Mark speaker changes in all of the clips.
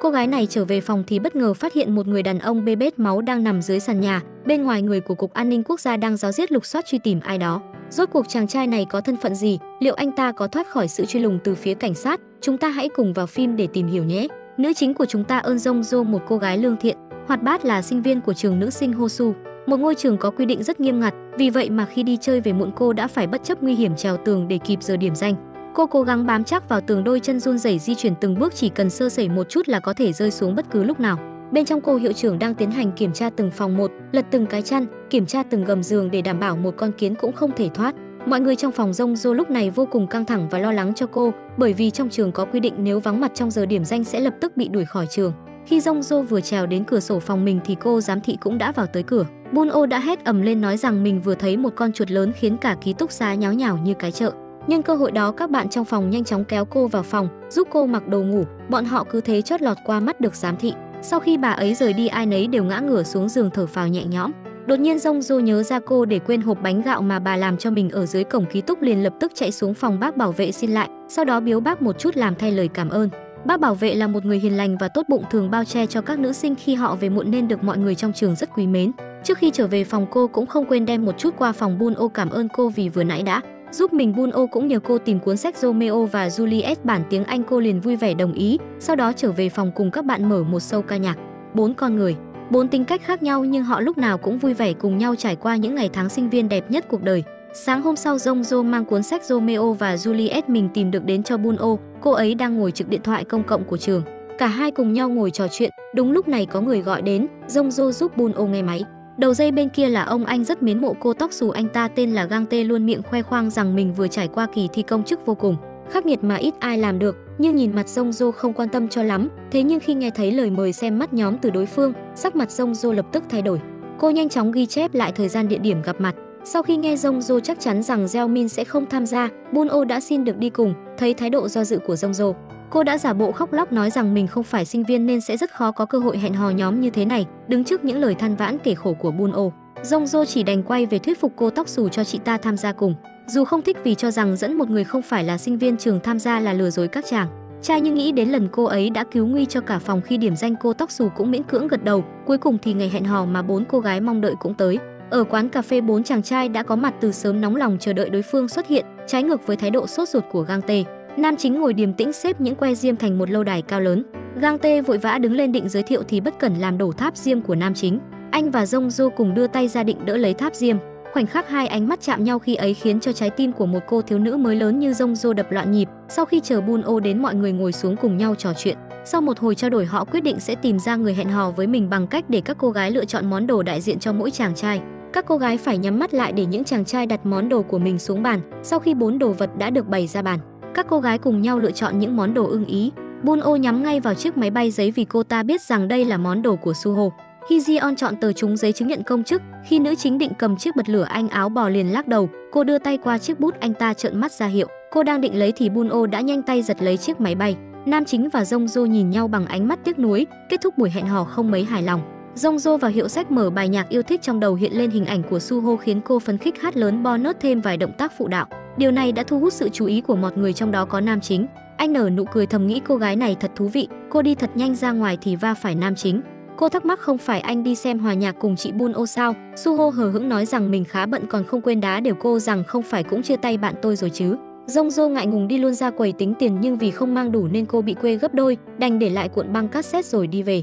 Speaker 1: Cô gái này trở về phòng thì bất ngờ phát hiện một người đàn ông bê bết máu đang nằm dưới sàn nhà, bên ngoài người của Cục An ninh Quốc gia đang ráo riết lục soát truy tìm ai đó. Rốt cuộc chàng trai này có thân phận gì, liệu anh ta có thoát khỏi sự truy lùng từ phía cảnh sát? Chúng ta hãy cùng vào phim để tìm hiểu nhé. Nữ chính của chúng ta Eun Jong Jo, một cô gái lương thiện, hoạt bát, là sinh viên của trường nữ sinh Hosu, một ngôi trường có quy định rất nghiêm ngặt, vì vậy mà khi đi chơi về muộn cô đã phải bất chấp nguy hiểm trèo tường để kịp giờ điểm danh. Cô cố gắng bám chắc vào tường, đôi chân run rẩy di chuyển từng bước, chỉ cần sơ sẩy một chút là có thể rơi xuống bất cứ lúc nào. Bên trong cô hiệu trưởng đang tiến hành kiểm tra từng phòng một, lật từng cái chăn, kiểm tra từng gầm giường để đảm bảo một con kiến cũng không thể thoát. Mọi người trong phòng Jong Jo lúc này vô cùng căng thẳng và lo lắng cho cô, bởi vì trong trường có quy định nếu vắng mặt trong giờ điểm danh sẽ lập tức bị đuổi khỏi trường. Khi Jong Jo vừa trèo đến cửa sổ phòng mình thì cô giám thị cũng đã vào tới cửa. Bun-oh đã hét ầm lên nói rằng mình vừa thấy một con chuột lớn khiến cả ký túc xá nháo nhào như cái chợ. Nhân cơ hội đó, các bạn trong phòng nhanh chóng kéo cô vào phòng, giúp cô mặc đồ ngủ. Bọn họ cứ thế chót lọt qua mắt được giám thị. Sau khi bà ấy rời đi, ai nấy đều ngã ngửa xuống giường thở phào nhẹ nhõm. Đột nhiên Jong Jo nhớ ra cô để quên hộp bánh gạo mà bà làm cho mình ở dưới cổng ký túc, liền lập tức chạy xuống phòng bác bảo vệ xin lại, sau đó biếu bác một chút làm thay lời cảm ơn. Bác bảo vệ là một người hiền lành và tốt bụng, thường bao che cho các nữ sinh khi họ về muộn nên được mọi người trong trường rất quý mến. Trước khi trở về phòng, cô cũng không quên đem một chút qua phòng Bun-oh cảm ơn cô vì vừa nãy đã giúp mình. Bun-oh cũng nhờ cô tìm cuốn sách Romeo và Juliet bản tiếng Anh, cô liền vui vẻ đồng ý. Sau đó trở về phòng cùng các bạn mở một show ca nhạc. 4 con người, 4 tính cách khác nhau nhưng họ lúc nào cũng vui vẻ cùng nhau trải qua những ngày tháng sinh viên đẹp nhất cuộc đời. Sáng hôm sau, Jong Jo mang cuốn sách Romeo và Juliet mình tìm được đến cho Bun-oh. Cô ấy đang ngồi trực điện thoại công cộng của trường. Cả hai cùng nhau ngồi trò chuyện. Đúng lúc này có người gọi đến, Jong Jo giúp Bun-oh nghe máy. Đầu dây bên kia là ông anh rất mến mộ cô tóc xù, anh ta tên là Gang Tae, luôn miệng khoe khoang rằng mình vừa trải qua kỳ thi công chức vô cùng khắc nghiệt mà ít ai làm được. Nhưng nhìn mặt Jong Jo không quan tâm cho lắm. Thế nhưng khi nghe thấy lời mời xem mắt nhóm từ đối phương, sắc mặt Jong Jo lập tức thay đổi. Cô nhanh chóng ghi chép lại thời gian địa điểm gặp mặt. Sau khi nghe Jong Jo chắc chắn rằng Jeo Min sẽ không tham gia, Bun-oh đã xin được đi cùng. Thấy thái độ do dự của Jong Jo, cô đã giả bộ khóc lóc nói rằng mình không phải sinh viên nên sẽ rất khó có cơ hội hẹn hò nhóm như thế này. Đứng trước những lời than vãn kể khổ của Bun-oh, Jong Jo chỉ đành quay về thuyết phục cô tóc xù cho chị ta tham gia cùng. Dù không thích vì cho rằng dẫn một người không phải là sinh viên trường tham gia là lừa dối các chàng trai, nhưng nghĩ đến lần cô ấy đã cứu nguy cho cả phòng khi điểm danh, cô tóc xù cũng miễn cưỡng gật đầu. Cuối cùng thì ngày hẹn hò mà 4 cô gái mong đợi cũng tới. Ở quán cà phê, 4 chàng trai đã có mặt từ sớm, nóng lòng chờ đợi đối phương xuất hiện. Trái ngược với thái độ sốt ruột của Gang Tae, nam chính ngồi điềm tĩnh xếp những que diêm thành một lâu đài cao lớn. Gang Tae vội vã đứng lên định giới thiệu thì bất cẩn làm đổ tháp diêm của nam chính. Anh và Jong Jo cùng đưa tay ra định đỡ lấy tháp diêm. Khoảnh khắc hai ánh mắt chạm nhau khi ấy khiến cho trái tim của một cô thiếu nữ mới lớn như Jong Jo đập loạn nhịp. Sau khi chờ Bun-oh đến, mọi người ngồi xuống cùng nhau trò chuyện. Sau một hồi trao đổi, họ quyết định sẽ tìm ra người hẹn hò với mình bằng cách để các cô gái lựa chọn món đồ đại diện cho mỗi chàng trai. Các cô gái phải nhắm mắt lại để những chàng trai đặt món đồ của mình xuống bàn. Sau khi 4 đồ vật đã được bày ra bàn, các cô gái cùng nhau lựa chọn những món đồ ưng ý. Bun-oh nhắm ngay vào chiếc máy bay giấy vì cô ta biết rằng đây là món đồ của Suho. Hee-jeon chọn tờ trúng giấy chứng nhận công chức. Khi nữ chính định cầm chiếc bật lửa, anh áo bò liền lắc đầu. Cô đưa tay qua chiếc bút, anh ta trợn mắt ra hiệu. Cô đang định lấy thì Bun-oh đã nhanh tay giật lấy chiếc máy bay. Nam chính và Jong Jo nhìn nhau bằng ánh mắt tiếc nuối. Kết thúc buổi hẹn hò không mấy hài lòng. Jong Jo vào hiệu sách mở bài nhạc yêu thích, trong đầu hiện lên hình ảnh của Suho khiến cô phấn khích hát lớn bonus thêm vài động tác phụ đạo. Điều này đã thu hút sự chú ý của mọi người, trong đó có nam chính. Anh nở nụ cười thầm nghĩ cô gái này thật thú vị. Cô đi thật nhanh ra ngoài thì va phải nam chính. Cô thắc mắc không phải anh đi xem hòa nhạc cùng chị Bun-oh sao? Suho hờ hững nói rằng mình khá bận, còn không quên đá đều cô rằng không phải cũng chia tay bạn tôi rồi chứ. Jong Jo ngại ngùng đi luôn ra quầy tính tiền, nhưng vì không mang đủ nên cô bị quê gấp đôi, đành để lại cuộn băng cassette rồi đi về.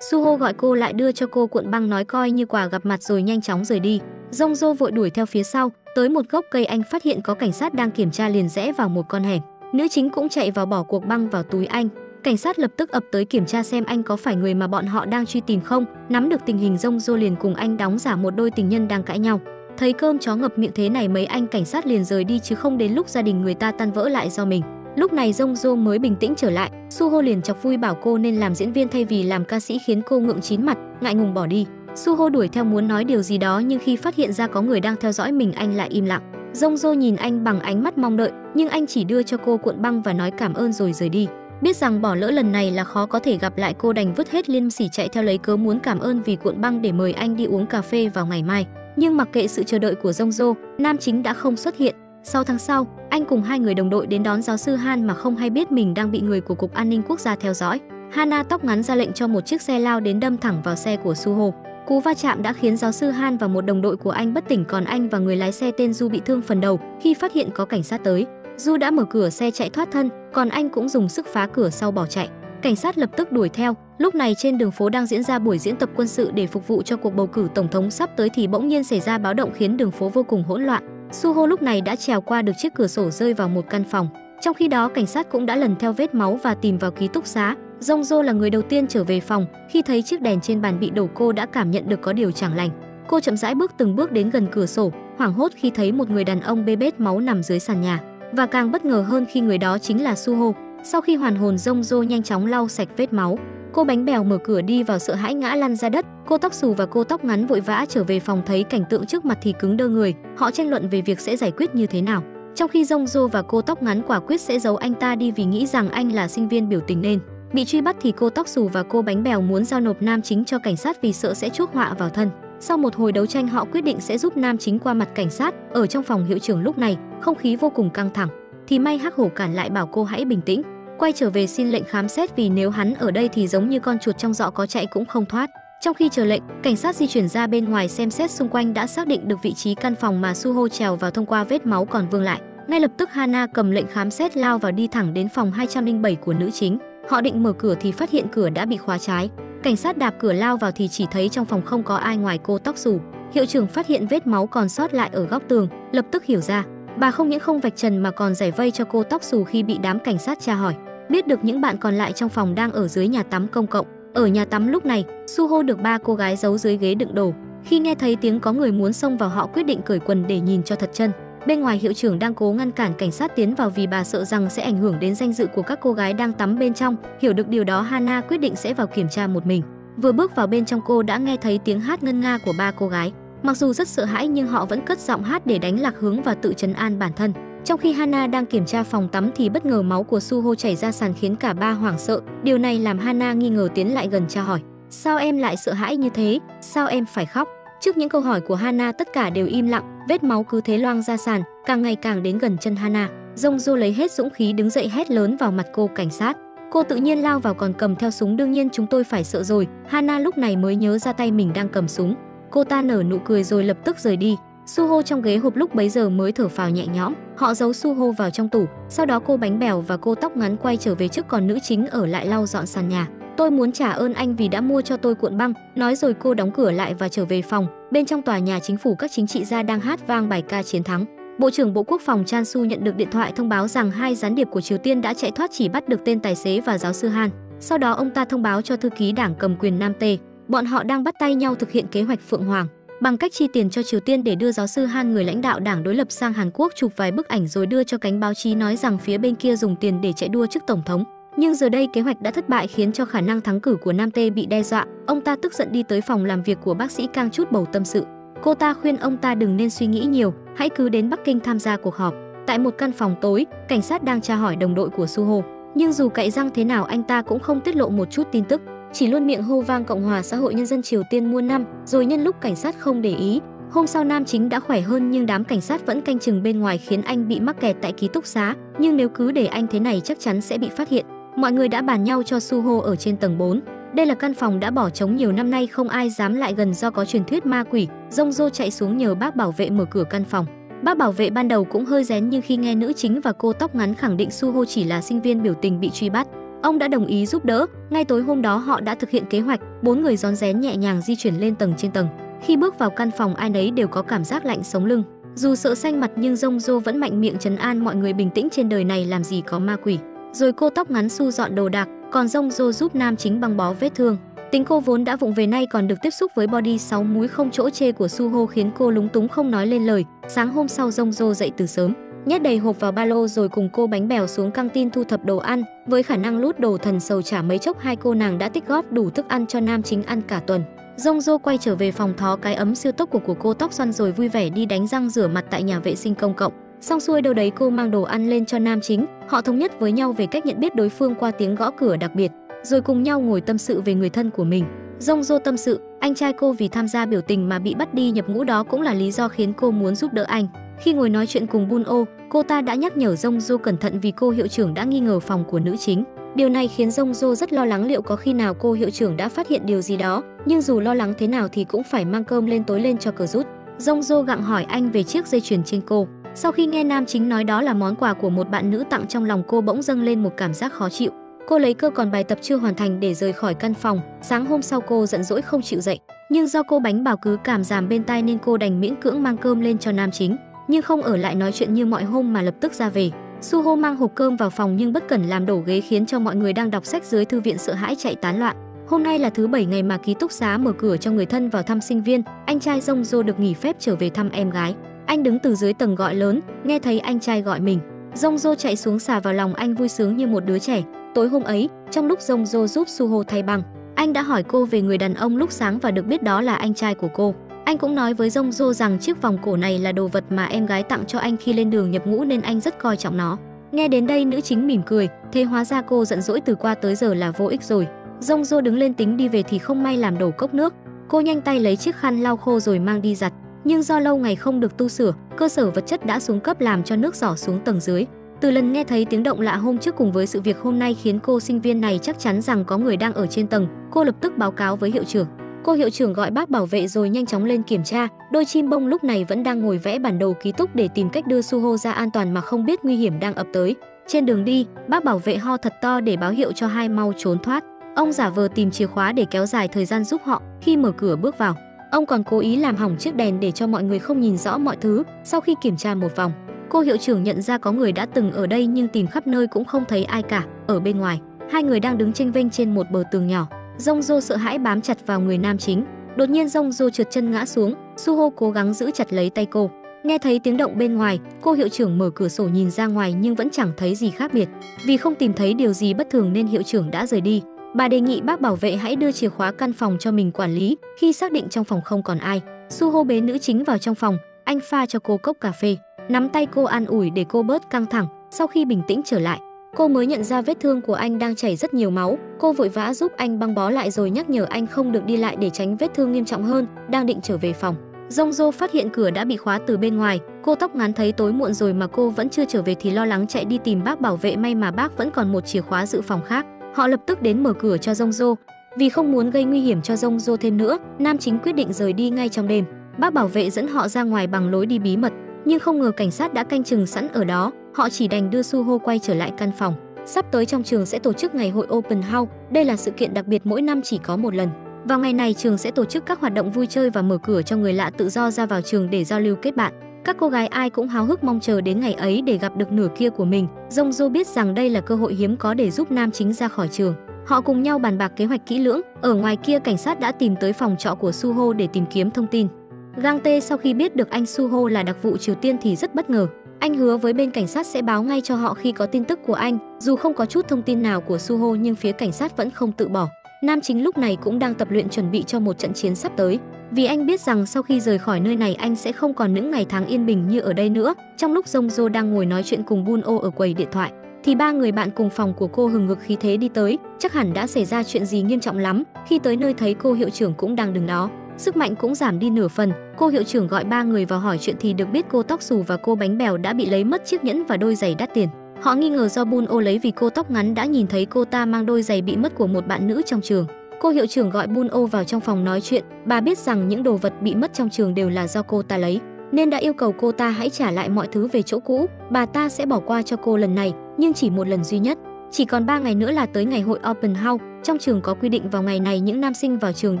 Speaker 1: Suho gọi cô lại đưa cho cô cuộn băng, nói coi như quà gặp mặt rồi nhanh chóng rời đi. Jong Jo vội đuổi theo phía sau, tới một gốc cây anh phát hiện có cảnh sát đang kiểm tra liền rẽ vào một con hẻm. Nữ chính cũng chạy vào bỏ cuộc băng vào túi anh. Cảnh sát lập tức ập tới kiểm tra xem anh có phải người mà bọn họ đang truy tìm không. Nắm được tình hình, Jong Jo liền cùng anh đóng giả một đôi tình nhân đang cãi nhau. Thấy cơm chó ngập miệng thế này, mấy anh cảnh sát liền rời đi chứ không đến lúc gia đình người ta tan vỡ lại do mình. Lúc này Jong Jo mới bình tĩnh trở lại. Suho liền chọc vui bảo cô nên làm diễn viên thay vì làm ca sĩ, khiến cô ngượng chín mặt, ngại ngùng bỏ đi. Suho đuổi theo muốn nói điều gì đó, nhưng khi phát hiện ra có người đang theo dõi mình, anh lại im lặng. Jong Jo nhìn anh bằng ánh mắt mong đợi, nhưng anh chỉ đưa cho cô cuộn băng và nói cảm ơn rồi rời đi. Biết rằng bỏ lỡ lần này là khó có thể gặp lại, cô đành vứt hết liêm sỉ chạy theo lấy cớ muốn cảm ơn vì cuộn băng để mời anh đi uống cà phê vào ngày mai. Nhưng mặc kệ sự chờ đợi của Jong Jo, nam chính đã không xuất hiện. 6 tháng sau, anh cùng 2 người đồng đội đến đón giáo sư Han mà không hay biết mình đang bị người của Cục An ninh Quốc gia theo dõi. Hana tóc ngắn ra lệnh cho một chiếc xe lao đến đâm thẳng vào xe của Suho. Cú va chạm đã khiến giáo sư Han và một đồng đội của anh bất tỉnh, còn anh và người lái xe tên Du bị thương phần đầu. Khi phát hiện có cảnh sát tới, Du đã mở cửa xe chạy thoát thân, còn anh cũng dùng sức phá cửa sau bỏ chạy. Cảnh sát lập tức đuổi theo. Lúc này trên đường phố đang diễn ra buổi diễn tập quân sự để phục vụ cho cuộc bầu cử tổng thống sắp tới thì bỗng nhiên xảy ra báo động khiến đường phố vô cùng hỗn loạn. Suho lúc này đã trèo qua được chiếc cửa sổ rơi vào một căn phòng. Trong khi đó, cảnh sát cũng đã lần theo vết máu và tìm vào ký túc xá. Jongjo là người đầu tiên trở về phòng. Khi thấy chiếc đèn trên bàn bị đổ, cô đã cảm nhận được có điều chẳng lành. Cô chậm rãi bước từng bước đến gần cửa sổ, hoảng hốt khi thấy một người đàn ông bê bết máu nằm dưới sàn nhà, và càng bất ngờ hơn khi người đó chính là Suho. Sau khi hoàn hồn, Jongjo nhanh chóng lau sạch vết máu. Cô bánh bèo mở cửa đi vào, sợ hãi ngã lăn ra đất. Cô tóc xù và cô tóc ngắn vội vã trở về phòng, thấy cảnh tượng trước mặt thì cứng đơ người. Họ tranh luận về việc sẽ giải quyết như thế nào. Trong khi Jongjo và cô tóc ngắn quả quyết sẽ giấu anh ta đi vì nghĩ rằng anh là sinh viên biểu tình nên bị truy bắt, thì cô tóc xù và cô bánh bèo muốn giao nộp nam chính cho cảnh sát vì sợ sẽ chuốc họa vào thân. Sau một hồi đấu tranh, họ quyết định sẽ giúp nam chính qua mặt cảnh sát. Ở trong phòng hiệu trưởng lúc này, không khí vô cùng căng thẳng. Thì may Hắc Hổ cản lại, bảo cô hãy bình tĩnh, quay trở về xin lệnh khám xét, vì nếu hắn ở đây thì giống như con chuột trong giỏ, có chạy cũng không thoát. Trong khi chờ lệnh, cảnh sát di chuyển ra bên ngoài xem xét xung quanh, đã xác định được vị trí căn phòng mà Suho trèo vào thông qua vết máu còn vương lại. Ngay lập tức Hana cầm lệnh khám xét lao vào, đi thẳng đến phòng 207 của nữ chính. Họ định mở cửa thì phát hiện cửa đã bị khóa trái. Cảnh sát đạp cửa lao vào thì chỉ thấy trong phòng không có ai ngoài cô tóc xù. Hiệu trưởng phát hiện vết máu còn sót lại ở góc tường, lập tức hiểu ra. Bà không những không vạch trần mà còn giải vây cho cô tóc xù khi bị đám cảnh sát tra hỏi. Biết được những bạn còn lại trong phòng đang ở dưới nhà tắm công cộng. Ở nhà tắm lúc này, Suho được ba cô gái giấu dưới ghế đựng đồ. Khi nghe thấy tiếng có người muốn xông vào, họ quyết định cởi quần để nhìn cho thật chân. Bên ngoài, hiệu trưởng đang cố ngăn cản cảnh sát tiến vào vì bà sợ rằng sẽ ảnh hưởng đến danh dự của các cô gái đang tắm bên trong. Hiểu được điều đó, Hana quyết định sẽ vào kiểm tra một mình. Vừa bước vào bên trong, cô đã nghe thấy tiếng hát ngân nga của ba cô gái. Mặc dù rất sợ hãi nhưng họ vẫn cất giọng hát để đánh lạc hướng và tự trấn an bản thân. Trong khi Hana đang kiểm tra phòng tắm thì bất ngờ máu của Suho chảy ra sàn khiến cả ba hoảng sợ. Điều này làm Hana nghi ngờ, tiến lại gần tra hỏi: "Sao em lại sợ hãi như thế? Sao em phải khóc?" Trước những câu hỏi của Hana, tất cả đều im lặng. Vết máu cứ thế loang ra sàn, càng ngày càng đến gần chân Hana. Jongjo lấy hết dũng khí đứng dậy hét lớn vào mặt cô: "Cảnh sát!" Cô tự nhiên lao vào, còn cầm theo súng. "Đương nhiên chúng tôi phải sợ rồi." Hana lúc này mới nhớ ra tay mình đang cầm súng. Cô ta nở nụ cười rồi lập tức rời đi. Suho trong ghế hộp lúc bấy giờ mới thở phào nhẹ nhõm. Họ giấu Suho vào trong tủ. Sau đó cô bánh bèo và cô tóc ngắn quay trở về trước, còn nữ chính ở lại lau dọn sàn nhà. "Tôi muốn trả ơn anh vì đã mua cho tôi cuộn băng." Nói rồi cô đóng cửa lại và trở về phòng. Bên trong tòa nhà chính phủ, các chính trị gia đang hát vang bài ca chiến thắng. Bộ trưởng Bộ Quốc phòng Chan Su nhận được điện thoại thông báo rằng hai gián điệp của Triều Tiên đã chạy thoát, chỉ bắt được tên tài xế và giáo sư Han. Sau đó ông ta thông báo cho thư ký đảng cầm quyền Nam Tê. Bọn họ đang bắt tay nhau thực hiện kế hoạch Phượng Hoàng bằng cách chi tiền cho Triều Tiên để đưa giáo sư Han, người lãnh đạo đảng đối lập, sang Hàn Quốc chụp vài bức ảnh rồi đưa cho cánh báo chí, nói rằng phía bên kia dùng tiền để chạy đua chức tổng thống. Nhưng giờ đây kế hoạch đã thất bại, khiến cho khả năng thắng cử của Nam Tê bị đe dọa. Ông ta tức giận đi tới phòng làm việc của bác sĩ Kang chút bầu tâm sự. Cô ta khuyên ông ta đừng nên suy nghĩ nhiều, hãy cứ đến Bắc Kinh tham gia cuộc họp. Tại một căn phòng tối, cảnh sát đang tra hỏi đồng đội của Suho. Nhưng dù cạy răng thế nào, anh ta cũng không tiết lộ một chút tin tức, chỉ luôn miệng hô vang Cộng hòa xã hội nhân dân Triều Tiên muôn năm. Rồi nhân lúc cảnh sát không để ý, hôm sau nam chính đã khỏe hơn, nhưng đám cảnh sát vẫn canh chừng bên ngoài khiến anh bị mắc kẹt tại ký túc xá. Nhưng nếu cứ để anh thế này chắc chắn sẽ bị phát hiện. Mọi người đã bàn nhau cho Suho ở trên tầng 4. Đây là căn phòng đã bỏ trống nhiều năm nay, không ai dám lại gần do có truyền thuyết ma quỷ. Jongjo chạy xuống nhờ bác bảo vệ mở cửa căn phòng. Bác bảo vệ ban đầu cũng hơi rén, nhưng khi nghe nữ chính và cô tóc ngắn khẳng định Suho chỉ là sinh viên biểu tình bị truy bắt, ông đã đồng ý giúp đỡ. Ngay tối hôm đó họ đã thực hiện kế hoạch. 4 người rón rén nhẹ nhàng di chuyển lên tầng trên tầng. Khi bước vào căn phòng, ai nấy đều có cảm giác lạnh sống lưng. Dù sợ xanh mặt nhưng Jongjo vẫn mạnh miệng trấn an mọi người bình tĩnh, trên đời này làm gì có ma quỷ. Rồi cô tóc ngắn thu dọn đồ đạc, còn Jongjo giúp nam chính băng bó vết thương. Tính cô vốn đã vụng về, nay còn được tiếp xúc với body 6 múi không chỗ chê của Suho khiến cô lúng túng không nói lên lời. Sáng hôm sau, Jongjo dậy từ sớm, nhét đầy hộp vào ba lô rồi cùng cô bánh bèo xuống căng tin thu thập đồ ăn. Với khả năng lút đồ thần sầu chả mấy chốc, hai cô nàng đã tích góp đủ thức ăn cho nam chính ăn cả tuần. Jongjo quay trở về phòng thó cái ấm siêu tốc của cô tóc xoăn rồi vui vẻ đi đánh răng rửa mặt tại nhà vệ sinh công cộng. Xong xuôi đâu đấy, cô mang đồ ăn lên cho nam chính. Họ thống nhất với nhau về cách nhận biết đối phương qua tiếng gõ cửa đặc biệt, rồi cùng nhau ngồi tâm sự về người thân của mình. Jongjo tâm sự, anh trai cô vì tham gia biểu tình mà bị bắt đi nhập ngũ, đó cũng là lý do khiến cô muốn giúp đỡ anh. Khi ngồi nói chuyện cùng Bun-o, cô ta đã nhắc nhở Jongjo cẩn thận vì cô hiệu trưởng đã nghi ngờ phòng của nữ chính. Điều này khiến Jongjo rất lo lắng liệu có khi nào cô hiệu trưởng đã phát hiện điều gì đó, nhưng dù lo lắng thế nào thì cũng phải mang cơm lên tối lên cho cờ rút. Jongjo gặng hỏi anh về chiếc dây chuyền trên cô. Sau khi nghe nam chính nói đó là món quà của một bạn nữ tặng, trong lòng cô bỗng dâng lên một cảm giác khó chịu. Cô lấy cơ còn bài tập chưa hoàn thành để rời khỏi căn phòng. Sáng hôm sau cô giận dỗi không chịu dậy, nhưng do cô bánh bào cứ cảm giảm bên tai nên cô đành miễn cưỡng mang cơm lên cho nam chính, nhưng không ở lại nói chuyện như mọi hôm mà lập tức ra về. Suho mang hộp cơm vào phòng nhưng bất cẩn làm đổ ghế khiến cho mọi người đang đọc sách dưới thư viện sợ hãi chạy tán loạn. Hôm nay là thứ 7 ngày mà ký túc xá mở cửa cho người thân vào thăm sinh viên. Anh trai Jongjo được nghỉ phép trở về thăm em gái. Anh đứng từ dưới tầng gọi lớn, nghe thấy anh trai gọi mình. Jongjo chạy xuống xà vào lòng anh vui sướng như một đứa trẻ. Tối hôm ấy, trong lúc Jongjo giúp Suho thay băng, anh đã hỏi cô về người đàn ông lúc sáng và được biết đó là anh trai của cô. Anh cũng nói với Jongjo rằng chiếc vòng cổ này là đồ vật mà em gái tặng cho anh khi lên đường nhập ngũ nên anh rất coi trọng nó. Nghe đến đây nữ chính mỉm cười, thế hóa ra cô giận dỗi từ qua tới giờ là vô ích rồi. Jongjo đứng lên tính đi về thì không may làm đổ cốc nước. Cô nhanh tay lấy chiếc khăn lau khô rồi mang đi giặt. Nhưng do lâu ngày không được tu sửa, cơ sở vật chất đã xuống cấp làm cho nước rỏ xuống tầng dưới. Từ lần nghe thấy tiếng động lạ hôm trước cùng với sự việc hôm nay khiến cô sinh viên này chắc chắn rằng có người đang ở trên tầng. Cô lập tức báo cáo với hiệu trưởng. Cô hiệu trưởng gọi bác bảo vệ rồi nhanh chóng lên kiểm tra. Đôi chim bông lúc này vẫn đang ngồi vẽ bản đồ ký túc để tìm cách đưa Suho ra an toàn mà không biết nguy hiểm đang ập tới. Trên đường đi, bác bảo vệ ho thật to để báo hiệu cho hai mau trốn thoát. Ông giả vờ tìm chìa khóa để kéo dài thời gian giúp họ. Khi mở cửa bước vào, ông còn cố ý làm hỏng chiếc đèn để cho mọi người không nhìn rõ mọi thứ. Sau khi kiểm tra một vòng, cô hiệu trưởng nhận ra có người đã từng ở đây nhưng tìm khắp nơi cũng không thấy ai cả. Ở bên ngoài, hai người đang đứng chênh vênh trên một bờ tường nhỏ. Jongjo sợ hãi bám chặt vào người nam chính. Đột nhiên Jongjo trượt chân ngã xuống. Suho cố gắng giữ chặt lấy tay cô. Nghe thấy tiếng động bên ngoài, cô hiệu trưởng mở cửa sổ nhìn ra ngoài nhưng vẫn chẳng thấy gì khác biệt. Vì không tìm thấy điều gì bất thường nên hiệu trưởng đã rời đi. Bà đề nghị bác bảo vệ hãy đưa chìa khóa căn phòng cho mình quản lý. Khi xác định trong phòng không còn ai, Suho bế nữ chính vào trong phòng. Anh pha cho cô cốc cà phê, nắm tay cô an ủi để cô bớt căng thẳng. Sau khi bình tĩnh trở lại, cô mới nhận ra vết thương của anh đang chảy rất nhiều máu. Cô vội vã giúp anh băng bó lại rồi nhắc nhở anh không được đi lại để tránh vết thương nghiêm trọng hơn. Đang định trở về phòng, Jongjo phát hiện cửa đã bị khóa từ bên ngoài. Cô tóc ngắn thấy tối muộn rồi mà cô vẫn chưa trở về thì lo lắng chạy đi tìm bác bảo vệ, may mà bác vẫn còn một chìa khóa dự phòng khác. Họ lập tức đến mở cửa cho Jongjo. Vì không muốn gây nguy hiểm cho Jongjo thêm nữa, nam chính quyết định rời đi ngay trong đêm. Bác bảo vệ dẫn họ ra ngoài bằng lối đi bí mật, nhưng không ngờ cảnh sát đã canh chừng sẵn ở đó. Họ chỉ đành đưa Suho quay trở lại căn phòng. Sắp tới trong trường sẽ tổ chức ngày hội Open House. Đây là sự kiện đặc biệt mỗi năm chỉ có một lần. Vào ngày này trường sẽ tổ chức các hoạt động vui chơi và mở cửa cho người lạ tự do ra vào trường để giao lưu kết bạn. Các cô gái ai cũng háo hức mong chờ đến ngày ấy để gặp được nửa kia của mình. Jongjo biết rằng đây là cơ hội hiếm có để giúp nam chính ra khỏi trường. Họ cùng nhau bàn bạc kế hoạch kỹ lưỡng. Ở ngoài kia, cảnh sát đã tìm tới phòng trọ của Suho để tìm kiếm thông tin. Gang Tae sau khi biết được anh Suho là đặc vụ Triều Tiên thì rất bất ngờ. Anh hứa với bên cảnh sát sẽ báo ngay cho họ khi có tin tức của anh. Dù không có chút thông tin nào của Suho nhưng phía cảnh sát vẫn không tự bỏ. Nam chính lúc này cũng đang tập luyện chuẩn bị cho một trận chiến sắp tới. Vì anh biết rằng sau khi rời khỏi nơi này anh sẽ không còn những ngày tháng yên bình như ở đây nữa. Trong lúc Jongjo đang ngồi nói chuyện cùng Buno ở quầy điện thoại thì ba người bạn cùng phòng của cô hừng hực khí thế đi tới. Chắc hẳn đã xảy ra chuyện gì nghiêm trọng lắm. Khi tới nơi thấy cô hiệu trưởng cũng đang đứng đó, sức mạnh cũng giảm đi nửa phần. Cô hiệu trưởng gọi ba người vào hỏi chuyện thì được biết cô tóc xù và cô bánh bèo đã bị lấy mất chiếc nhẫn và đôi giày đắt tiền. Họ nghi ngờ do Buno lấy vì cô tóc ngắn đã nhìn thấy cô ta mang đôi giày bị mất của một bạn nữ trong trường. Cô hiệu trưởng gọi Buno vào trong phòng nói chuyện. Bà biết rằng những đồ vật bị mất trong trường đều là do cô ta lấy, nên đã yêu cầu cô ta hãy trả lại mọi thứ về chỗ cũ. Bà ta sẽ bỏ qua cho cô lần này, nhưng chỉ một lần duy nhất. Chỉ còn 3 ngày nữa là tới ngày hội Open House. Trong trường có quy định vào ngày này những nam sinh vào trường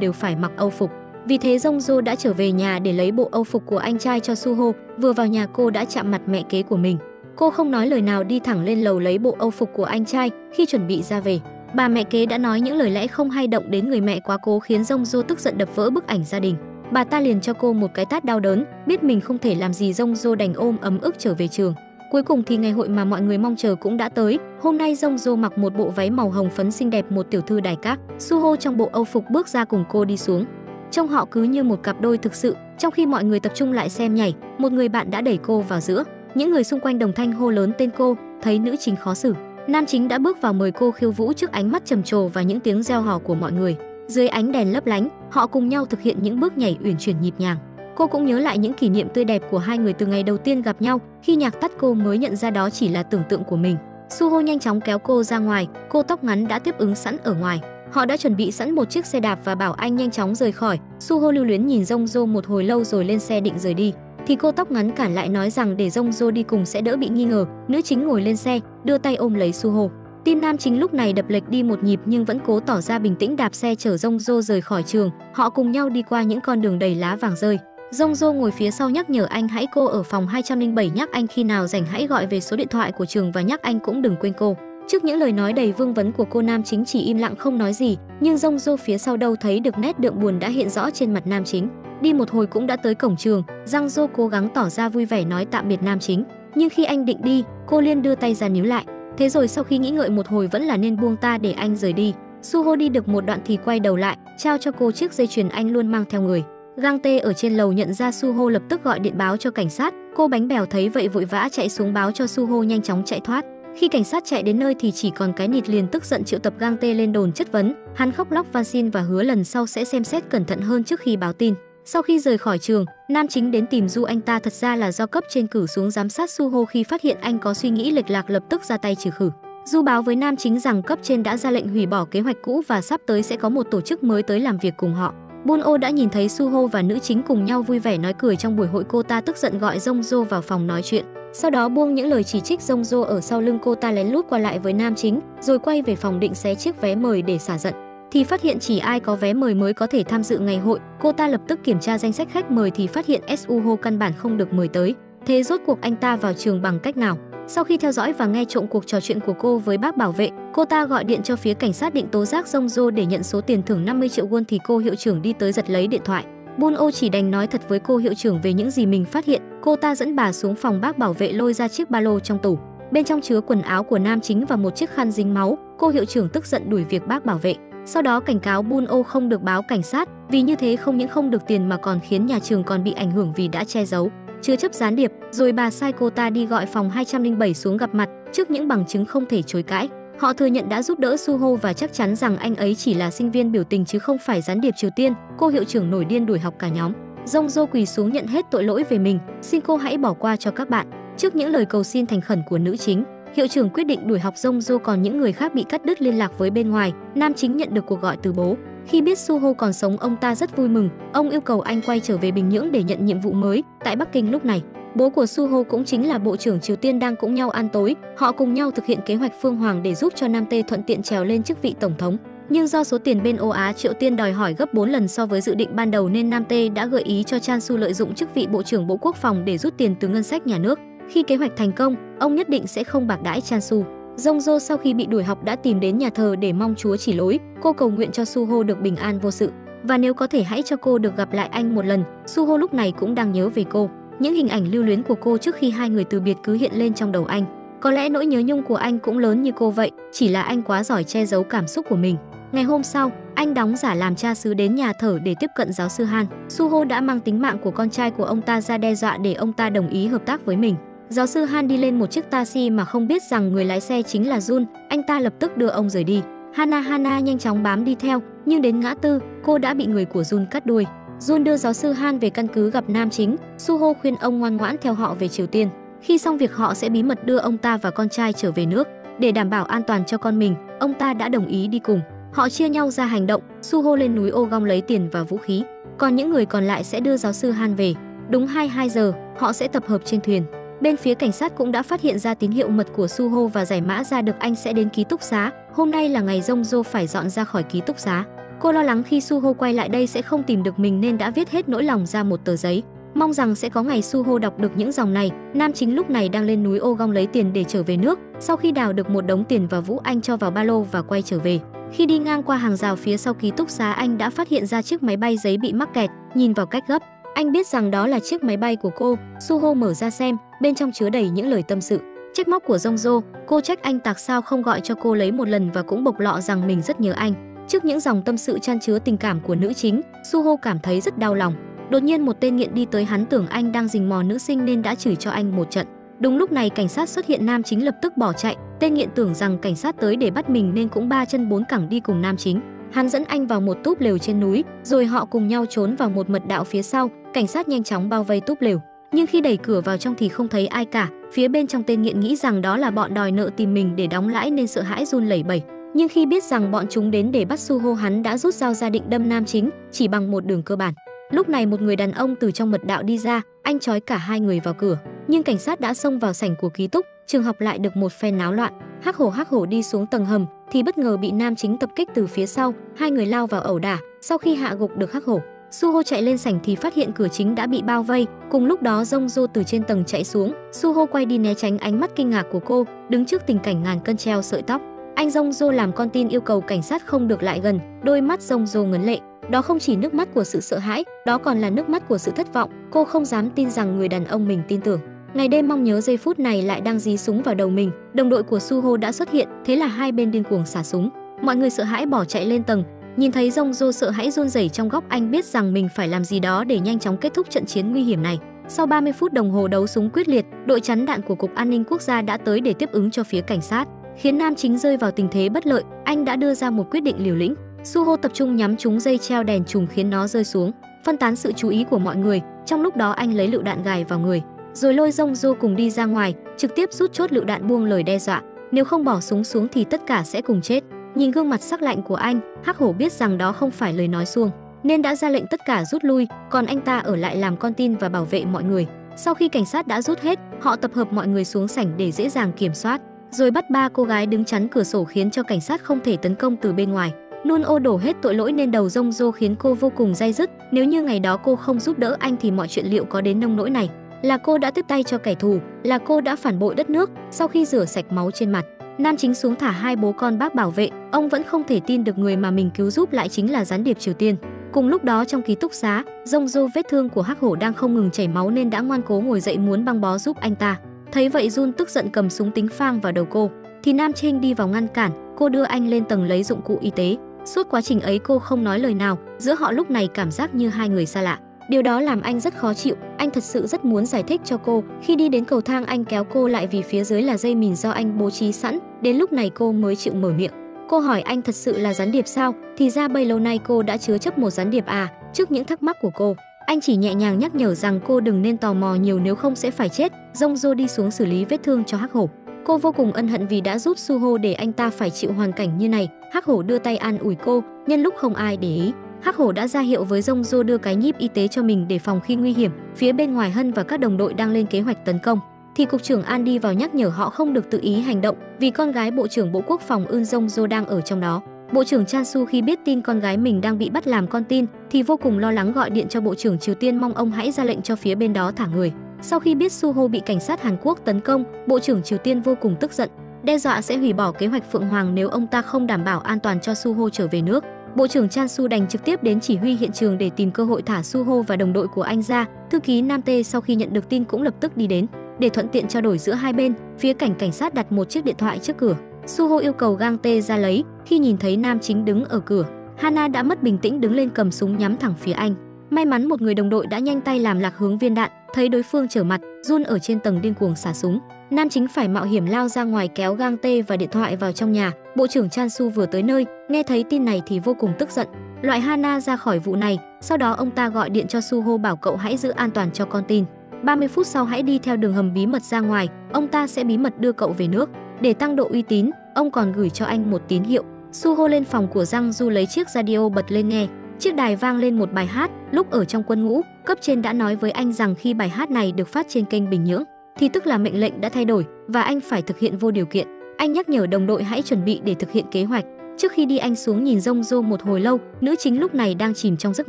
Speaker 1: đều phải mặc âu phục. Vì thế Jongjo đã trở về nhà để lấy bộ âu phục của anh trai cho Suho. Vừa vào nhà cô đã chạm mặt mẹ kế của mình. Cô không nói lời nào đi thẳng lên lầu lấy bộ âu phục của anh trai. Khi chuẩn bị ra về, bà mẹ kế đã nói những lời lẽ không hay động đến người mẹ quá cố khiến Jongjo tức giận đập vỡ bức ảnh gia đình. Bà ta liền cho cô một cái tát đau đớn. Biết mình không thể làm gì, Jongjo đành ôm ấm ức trở về trường. Cuối cùng thì ngày hội mà mọi người mong chờ cũng đã tới. Hôm nay Jongjo mặc một bộ váy màu hồng phấn xinh đẹp, một tiểu thư đài các. Suho trong bộ âu phục bước ra cùng cô đi xuống. Trông họ cứ như một cặp đôi thực sự. Trong khi mọi người tập trung lại xem nhảy, một người bạn đã đẩy cô vào giữa. Những người xung quanh đồng thanh hô lớn tên cô. Thấy nữ chính khó xử, nam chính đã bước vào mời cô khiêu vũ trước ánh mắt trầm trồ và những tiếng reo hò của mọi người. Dưới ánh đèn lấp lánh, họ cùng nhau thực hiện những bước nhảy uyển chuyển nhịp nhàng. Cô cũng nhớ lại những kỷ niệm tươi đẹp của hai người từ ngày đầu tiên gặp nhau. Khi nhạc tắt cô mới nhận ra đó chỉ là tưởng tượng của mình. Suho nhanh chóng kéo cô ra ngoài, cô tóc ngắn đã tiếp ứng sẵn ở ngoài. Họ đã chuẩn bị sẵn một chiếc xe đạp và bảo anh nhanh chóng rời khỏi. Suho lưu luyến nhìn Jongjo một hồi lâu rồi lên xe định rời đi, thì cô tóc ngắn cản lại nói rằng để Jongjo đi cùng sẽ đỡ bị nghi ngờ. Nữ chính ngồi lên xe, đưa tay ôm lấy Suho. Tim nam chính lúc này đập lệch đi một nhịp nhưng vẫn cố tỏ ra bình tĩnh đạp xe chở Jongjo rời khỏi trường. Họ cùng nhau đi qua những con đường đầy lá vàng rơi. Jongjo ngồi phía sau nhắc nhở anh hãy cô ở phòng 207, nhắc anh khi nào rảnh hãy gọi về số điện thoại của trường và nhắc anh cũng đừng quên cô. Trước những lời nói đầy vương vấn của cô, nam chính chỉ im lặng không nói gì, nhưng Jongjo phía sau đâu thấy được nét đượm buồn đã hiện rõ trên mặt nam chính. Đi một hồi cũng đã tới cổng trường, Jongjo cố gắng tỏ ra vui vẻ nói tạm biệt nam chính, nhưng khi anh định đi, cô liền đưa tay ra níu lại. Thế rồi sau khi nghĩ ngợi một hồi vẫn là nên buông ta để anh rời đi. Suho đi được một đoạn thì quay đầu lại, trao cho cô chiếc dây chuyền anh luôn mang theo người. Gang Tae ở trên lầu nhận ra Suho lập tức gọi điện báo cho cảnh sát. Cô bánh bèo thấy vậy vội vã chạy xuống báo cho Suho nhanh chóng chạy thoát. Khi cảnh sát chạy đến nơi thì chỉ còn cái nịt liền tức giận triệu tập Gang Tae lên đồn chất vấn. Hắn khóc lóc van xin và hứa lần sau sẽ xem xét cẩn thận hơn trước khi báo tin. Sau khi rời khỏi trường, nam chính đến tìm Du anh ta thật ra là do cấp trên cử xuống giám sát Suho, khi phát hiện anh có suy nghĩ lệch lạc lập tức ra tay trừ khử. Du báo với nam chính rằng cấp trên đã ra lệnh hủy bỏ kế hoạch cũ và sắp tới sẽ có một tổ chức mới tới làm việc cùng họ. Buno đã nhìn thấy Suho và nữ chính cùng nhau vui vẻ nói cười trong buổi hội, cô ta tức giận gọi Jongjo vào phòng nói chuyện. Sau đó buông những lời chỉ trích Jongjo ở sau lưng cô ta, lén lút qua lại với nam chính, rồi quay về phòng định xé chiếc vé mời để xả giận. Thì phát hiện chỉ ai có vé mời mới có thể tham dự ngày hội. Cô ta lập tức kiểm tra danh sách khách mời thì phát hiện Suho căn bản không được mời tới. Thế rốt cuộc anh ta vào trường bằng cách nào? Sau khi theo dõi và nghe trộm cuộc trò chuyện của cô với bác bảo vệ, cô ta gọi điện cho phía cảnh sát định tố giác Jongjo để nhận số tiền thưởng 50 triệu won thì cô hiệu trưởng đi tới giật lấy điện thoại. Buno chỉ đành nói thật với cô hiệu trưởng về những gì mình phát hiện. Cô ta dẫn bà xuống phòng bác bảo vệ, lôi ra chiếc ba lô trong tủ. Bên trong chứa quần áo của nam chính và một chiếc khăn dính máu. Cô hiệu trưởng tức giận đuổi việc bác bảo vệ. Sau đó cảnh cáo Buno không được báo cảnh sát, vì như thế không những không được tiền mà còn khiến nhà trường còn bị ảnh hưởng vì đã che giấu, chứa chấp gián điệp. Rồi bà sai cô ta đi gọi phòng 207 xuống gặp mặt. Trước những bằng chứng không thể chối cãi, họ thừa nhận đã giúp đỡ Suho và chắc chắn rằng anh ấy chỉ là sinh viên biểu tình chứ không phải gián điệp Triều Tiên. Cô hiệu trưởng nổi điên đuổi học cả nhóm. Jongjo quỳ xuống nhận hết tội lỗi về mình, xin cô hãy bỏ qua cho các bạn. Trước những lời cầu xin thành khẩn của nữ chính, hiệu trưởng quyết định đuổi học Jongjo, còn những người khác bị cắt đứt liên lạc với bên ngoài. Nam chính nhận được cuộc gọi từ bố. Khi biết Suho còn sống, ông ta rất vui mừng. Ông yêu cầu anh quay trở về Bình Nhưỡng để nhận nhiệm vụ mới. Tại Bắc Kinh lúc này, bố của Suho cũng chính là bộ trưởng Triều Tiên đang cùng nhau ăn tối. Họ cùng nhau thực hiện kế hoạch Phương Hoàng để giúp cho Nam Tê thuận tiện trèo lên chức vị tổng thống. Nhưng do số tiền bên Âu Á Triệu Tiên đòi hỏi gấp 4 lần so với dự định ban đầu nên Nam Tê đã gợi ý cho Chan Su lợi dụng chức vị bộ trưởng Bộ Quốc phòng để rút tiền từ ngân sách nhà nước. Khi kế hoạch thành công, ông nhất định sẽ không bạc đãi Chan Su. Jongjo sau khi bị đuổi học đã tìm đến nhà thờ để mong Chúa chỉ lối. Cô cầu nguyện cho Suho được bình an vô sự và nếu có thể hãy cho cô được gặp lại anh một lần. Suho lúc này cũng đang nhớ về cô. Những hình ảnh lưu luyến của cô trước khi hai người từ biệt cứ hiện lên trong đầu anh. Có lẽ nỗi nhớ nhung của anh cũng lớn như cô vậy, chỉ là anh quá giỏi che giấu cảm xúc của mình. Ngày hôm sau, anh đóng giả làm cha xứ đến nhà thờ để tiếp cận giáo sư Han. Suho đã mang tính mạng của con trai của ông ta ra đe dọa để ông ta đồng ý hợp tác với mình. Giáo sư Han đi lên một chiếc taxi mà không biết rằng người lái xe chính là Jun. Anh ta lập tức đưa ông rời đi. Hana nhanh chóng bám đi theo, nhưng đến ngã tư, cô đã bị người của Jun cắt đuôi. Jun đưa giáo sư Han về căn cứ gặp nam chính. Suho khuyên ông ngoan ngoãn theo họ về Triều Tiên. Khi xong việc họ sẽ bí mật đưa ông ta và con trai trở về nước. Để đảm bảo an toàn cho con mình, ông ta đã đồng ý đi cùng. Họ chia nhau ra hành động. Suho lên núi ô gom lấy tiền và vũ khí, còn những người còn lại sẽ đưa giáo sư Han về. Đúng 22 giờ, họ sẽ tập hợp trên thuyền. Bên phía cảnh sát cũng đã phát hiện ra tín hiệu mật của Suho và giải mã ra được anh sẽ đến ký túc xá. Hôm nay là ngày Jongjo phải dọn ra khỏi ký túc xá. Cô lo lắng khi Suho quay lại đây sẽ không tìm được mình nên đã viết hết nỗi lòng ra một tờ giấy, mong rằng sẽ có ngày Suho đọc được những dòng này. Nam chính lúc này đang lên núi ô gom lấy tiền để trở về nước. Sau khi đào được một đống tiền và vũ, anh cho vào ba lô và quay trở về. Khi đi ngang qua hàng rào phía sau ký túc xá, anh đã phát hiện ra chiếc máy bay giấy bị mắc kẹt. Nhìn vào cách gấp, anh biết rằng đó là chiếc máy bay của cô. Suho mở ra xem, bên trong chứa đầy những lời tâm sự, trách móc của Jongjo. Cô trách anh tạc sao không gọi cho cô lấy một lần và cũng bộc lộ rằng mình rất nhớ anh. Trước những dòng tâm sự chan chứa tình cảm của nữ chính, Suho cảm thấy rất đau lòng. Đột nhiên một tên nghiện đi tới, hắn tưởng anh đang rình mò nữ sinh nên đã chửi cho anh một trận. Đúng lúc này cảnh sát xuất hiện, nam chính lập tức bỏ chạy. Tên nghiện tưởng rằng cảnh sát tới để bắt mình nên cũng ba chân bốn cẳng đi cùng nam chính. Hắn dẫn anh vào một túp lều trên núi, rồi họ cùng nhau trốn vào một mật đạo phía sau. Cảnh sát nhanh chóng bao vây túp lều. nhưng khi đẩy cửa vào trong thì không thấy ai cả. Phía bên trong tên nghiện nghĩ rằng đó là bọn đòi nợ tìm mình để đóng lãi nên sợ hãi run lẩy bẩy. Nhưng khi biết rằng bọn chúng đến để bắt Suho, hắn đã rút dao ra định đâm nam chính chỉ bằng một đường cơ bản. Lúc này một người đàn ông từ trong mật đạo đi ra, anh trói cả hai người vào cửa. Nhưng cảnh sát đã xông vào sảnh của ký túc, trường học lại được một phen náo loạn. Hắc hổ đi xuống tầng hầm thì bất ngờ bị nam chính tập kích từ phía sau, hai người lao vào ẩu đả. Sau khi hạ gục được Hắc hổ, Suho chạy lên sảnh thì phát hiện cửa chính đã bị bao vây. Cùng lúc đó Jongjo từ trên tầng chạy xuống, Suho quay đi né tránh ánh mắt kinh ngạc của cô, đứng trước tình cảnh ngàn cân treo sợi tóc. Anh Jongjo làm con tin yêu cầu cảnh sát không được lại gần, đôi mắt Jongjo ngấn lệ. Đó không chỉ nước mắt của sự sợ hãi, đó còn là nước mắt của sự thất vọng. Cô không dám tin rằng người đàn ông mình tin tưởng ngày đêm mong nhớ giây phút này lại đang dí súng vào đầu mình. Đồng đội của Suho đã xuất hiện, thế là hai bên điên cuồng xả súng. Mọi người sợ hãi bỏ chạy lên tầng. Nhìn thấy Jongjo sợ hãi run rẩy trong góc, anh biết rằng mình phải làm gì đó để nhanh chóng kết thúc trận chiến nguy hiểm này. Sau 30 phút đồng hồ đấu súng quyết liệt, đội chắn đạn của Cục An ninh Quốc gia đã tới để tiếp ứng cho phía cảnh sát, khiến nam chính rơi vào tình thế bất lợi. Anh đã đưa ra một quyết định liều lĩnh. Suho tập trung nhắm trúng dây treo đèn chùm khiến nó rơi xuống, phân tán sự chú ý của mọi người. Trong lúc đó anh lấy lựu đạn gài vào người, rồi lôi Jongjo cùng đi ra ngoài, trực tiếp rút chốt lựu đạn, buông lời đe dọa: nếu không bỏ súng xuống thì tất cả sẽ cùng chết. Nhìn gương mặt sắc lạnh của anh, Hắc hổ biết rằng đó không phải lời nói suông, nên đã ra lệnh tất cả rút lui, còn anh ta ở lại làm con tin và bảo vệ mọi người. Sau khi cảnh sát đã rút hết, họ tập hợp mọi người xuống sảnh để dễ dàng kiểm soát, rồi bắt ba cô gái đứng chắn cửa sổ khiến cho cảnh sát không thể tấn công từ bên ngoài. Nun ô đổ hết tội lỗi lên đầu Jongjo khiến cô vô cùng day dứt. Nếu như ngày đó cô không giúp đỡ anh thì mọi chuyện liệu có đến nông nỗi này? Là cô đã tiếp tay cho kẻ thù, là cô đã phản bội đất nước. Sau khi rửa sạch máu trên mặt, nam chính xuống thả hai bố con bác bảo vệ. Ông vẫn không thể tin được người mà mình cứu giúp lại chính là gián điệp Triều Tiên. Cùng lúc đó trong ký túc xá, Jongjo vết thương của Hắc hổ đang không ngừng chảy máu nên đã ngoan cố ngồi dậy muốn băng bó giúp anh ta. Thấy vậy Jun tức giận cầm súng tính phang vào đầu cô, thì Nam Trinh đi vào ngăn cản. Cô đưa anh lên tầng lấy dụng cụ y tế. Suốt quá trình ấy cô không nói lời nào, giữa họ lúc này cảm giác như hai người xa lạ. Điều đó làm anh rất khó chịu. Anh thật sự rất muốn giải thích cho cô. Khi đi đến cầu thang anh kéo cô lại vì phía dưới là dây mìn do anh bố trí sẵn. Đến lúc này cô mới chịu mở miệng. Cô hỏi anh thật sự là gián điệp sao? Thì ra bấy lâu nay cô đã chứa chấp một gián điệp à? Trước những thắc mắc của cô, anh chỉ nhẹ nhàng nhắc nhở rằng cô đừng nên tò mò nhiều nếu không sẽ phải chết. Jongjo đi xuống xử lý vết thương cho Hắc hổ. Cô vô cùng ân hận vì đã giúp Suho để anh ta phải chịu hoàn cảnh như này. Hắc hổ đưa tay an ủi cô, nhân lúc không ai để ý. Hắc hổ đã ra hiệu với Jongjo đưa cái nhíp y tế cho mình để phòng khi nguy hiểm. Phía bên ngoài Hân và các đồng đội đang lên kế hoạch tấn công, thì cục trưởng An đi vào nhắc nhở họ không được tự ý hành động vì con gái Bộ trưởng Bộ Quốc phòng Eun Jongjo đang ở trong đó. Bộ trưởng Chan-su khi biết tin con gái mình đang bị bắt làm con tin thì vô cùng lo lắng, gọi điện cho Bộ trưởng Triều Tiên mong ông hãy ra lệnh cho phía bên đó thả người. Sau khi biết Suho bị cảnh sát Hàn Quốc tấn công, Bộ trưởng Triều Tiên vô cùng tức giận, đe dọa sẽ hủy bỏ kế hoạch Phượng Hoàng nếu ông ta không đảm bảo an toàn cho Suho trở về nước. Bộ trưởng Chan-su đành trực tiếp đến chỉ huy hiện trường để tìm cơ hội thả Suho và đồng đội của anh ra. Thư ký Nam Tê sau khi nhận được tin cũng lập tức đi đến để thuận tiện trao đổi giữa hai bên. Phía cảnh sát đặt một chiếc điện thoại trước cửa. Suho yêu cầu Gang Tê ra lấy. Khi nhìn thấy nam chính đứng ở cửa, Hana đã mất bình tĩnh đứng lên cầm súng nhắm thẳng phía anh. May mắn một người đồng đội đã nhanh tay làm lạc hướng viên đạn. Thấy đối phương trở mặt, Jun ở trên tầng điên cuồng xả súng. Nam chính phải mạo hiểm lao ra ngoài kéo Gang Tê và điện thoại vào trong nhà. Bộ trưởng Chan-su vừa tới nơi, nghe thấy tin này thì vô cùng tức giận, loại Hana ra khỏi vụ này. Sau đó ông ta gọi điện cho Suho bảo cậu hãy giữ an toàn cho con tin. 30 phút sau hãy đi theo đường hầm bí mật ra ngoài, ông ta sẽ bí mật đưa cậu về nước. Để tăng độ uy tín, ông còn gửi cho anh một tín hiệu. Suho lên phòng của Giang Du lấy chiếc radio bật lên nghe. Chiếc đài vang lên một bài hát. Lúc ở trong quân ngũ, cấp trên đã nói với anh rằng khi bài hát này được phát trên kênh Bình Nhưỡng thì tức là mệnh lệnh đã thay đổi và anh phải thực hiện vô điều kiện. Anh nhắc nhở đồng đội hãy chuẩn bị để thực hiện kế hoạch. Trước khi đi anh xuống nhìn Jongjo một hồi lâu, nữ chính lúc này đang chìm trong giấc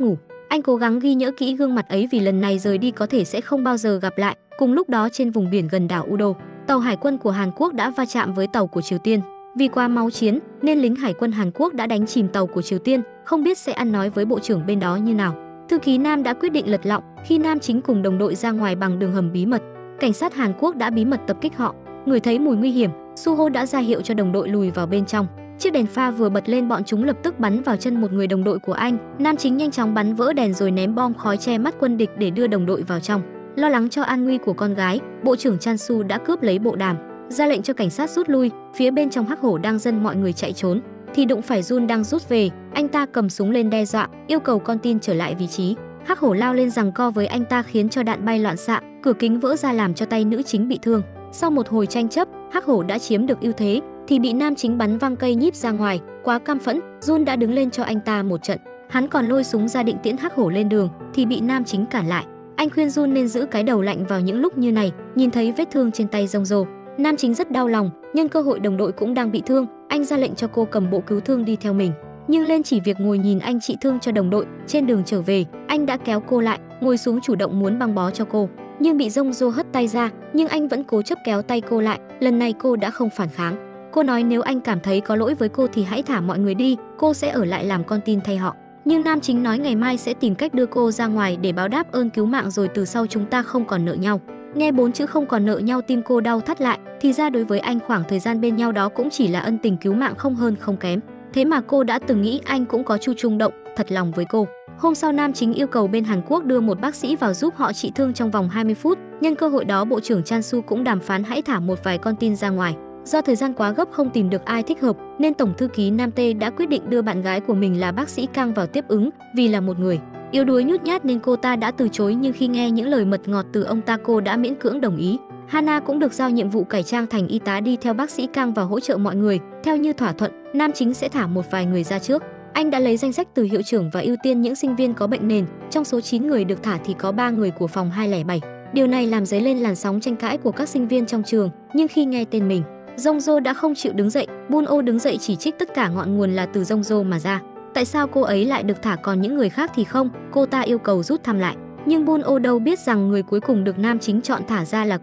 Speaker 1: ngủ. Anh cố gắng ghi nhớ kỹ gương mặt ấy vì lần này rời đi có thể sẽ không bao giờ gặp lại. Cùng lúc đó trên vùng biển gần đảo Udo, tàu hải quân của Hàn Quốc đã va chạm với tàu của Triều Tiên. Vì quá máu chiến nên lính hải quân Hàn Quốc đã đánh chìm tàu của Triều Tiên, không biết sẽ ăn nói với bộ trưởng bên đó như nào. Thư ký Nam đã quyết định lật lọng. Khi Nam chính cùng đồng đội ra ngoài bằng đường hầm bí mật, cảnh sát Hàn Quốc đã bí mật tập kích họ. Ngửi thấy mùi nguy hiểm, Suho đã ra hiệu cho đồng đội lùi vào bên trong. Chiếc đèn pha vừa bật lên, bọn chúng lập tức bắn vào chân một người đồng đội của anh. Nam chính nhanh chóng bắn vỡ đèn rồi ném bom khói che mắt quân địch để đưa đồng đội vào trong. Lo lắng cho an nguy của con gái, Bộ trưởng Chan-su đã cướp lấy bộ đàm, ra lệnh cho cảnh sát rút lui. Phía bên trong Hắc hổ đang dân mọi người chạy trốn thì đụng phải Jun đang rút về. Anh ta cầm súng lên đe dọa, yêu cầu con tin trở lại vị trí. Hắc Hổ lao lên giằng co với anh ta khiến cho đạn bay loạn xạ, cửa kính vỡ ra làm cho tay nữ chính bị thương. Sau một hồi tranh chấp, Hắc Hổ đã chiếm được ưu thế thì bị nam chính bắn văng cây nhíp ra ngoài. Quá căm phẫn, Jun đã đứng lên cho anh ta một trận. Hắn còn lôi súng ra định tiễn Hắc Hổ lên đường thì bị nam chính cản lại. Anh khuyên Jun nên giữ cái đầu lạnh vào những lúc như này. Nhìn thấy vết thương trên tay Jongjo, nam chính rất đau lòng, nhân cơ hội đồng đội cũng đang bị thương, anh ra lệnh cho cô cầm bộ cứu thương đi theo mình. Nhưng lên chỉ việc ngồi nhìn anh trị thương cho đồng đội. Trên đường trở về, anh đã kéo cô lại, ngồi xuống chủ động muốn băng bó cho cô, nhưng bị Jongjo hất tay ra, nhưng anh vẫn cố chấp kéo tay cô lại. Lần này cô đã không phản kháng. Cô nói nếu anh cảm thấy có lỗi với cô thì hãy thả mọi người đi, cô sẽ ở lại làm con tin thay họ. Nhưng nam chính nói ngày mai sẽ tìm cách đưa cô ra ngoài để báo đáp ơn cứu mạng, rồi từ sau chúng ta không còn nợ nhau. Nghe 4 chữ không còn nợ nhau, tim cô đau thắt lại. Thì ra đối với anh khoảng thời gian bên nhau đó cũng chỉ là ân tình cứu mạng, không hơn không kém. Thế mà cô đã từng nghĩ anh cũng có chu trung động thật lòng với cô. Hôm sau nam chính yêu cầu bên Hàn Quốc đưa một bác sĩ vào giúp họ trị thương trong vòng 20 phút. Nhân cơ hội đó, Bộ trưởng Chan-su cũng đàm phán hãy thả một vài con tin ra ngoài. Do thời gian quá gấp không tìm được ai thích hợp nên Tổng thư ký Nam Tê đã quyết định đưa bạn gái của mình là bác sĩ Kang vào tiếp ứng. Vì là một người yếu đuối nhút nhát nên cô ta đã từ chối, nhưng khi nghe những lời mật ngọt từ ông ta, cô đã miễn cưỡng đồng ý. Hana cũng được giao nhiệm vụ cải trang thành y tá đi theo bác sĩ Kang và hỗ trợ mọi người. Theo như thỏa thuận, nam chính sẽ thả một vài người ra trước. Anh đã lấy danh sách từ hiệu trưởng và ưu tiên những sinh viên có bệnh nền. Trong số 9 người được thả thì có 3 người của phòng 207. Điều này làm dấy lên làn sóng tranh cãi của các sinh viên trong trường. Nhưng khi nghe tên mình, Jongjo đã không chịu đứng dậy. Bun-o đứng dậy chỉ trích tất cả ngọn nguồn là từ Jongjo mà ra. Tại sao cô ấy lại được thả còn những người khác thì không? Cô ta yêu cầu rút thăm lại. Nhưng Bun-o đâu biết rằng người cuối cùng được nam chính chọn thả ra là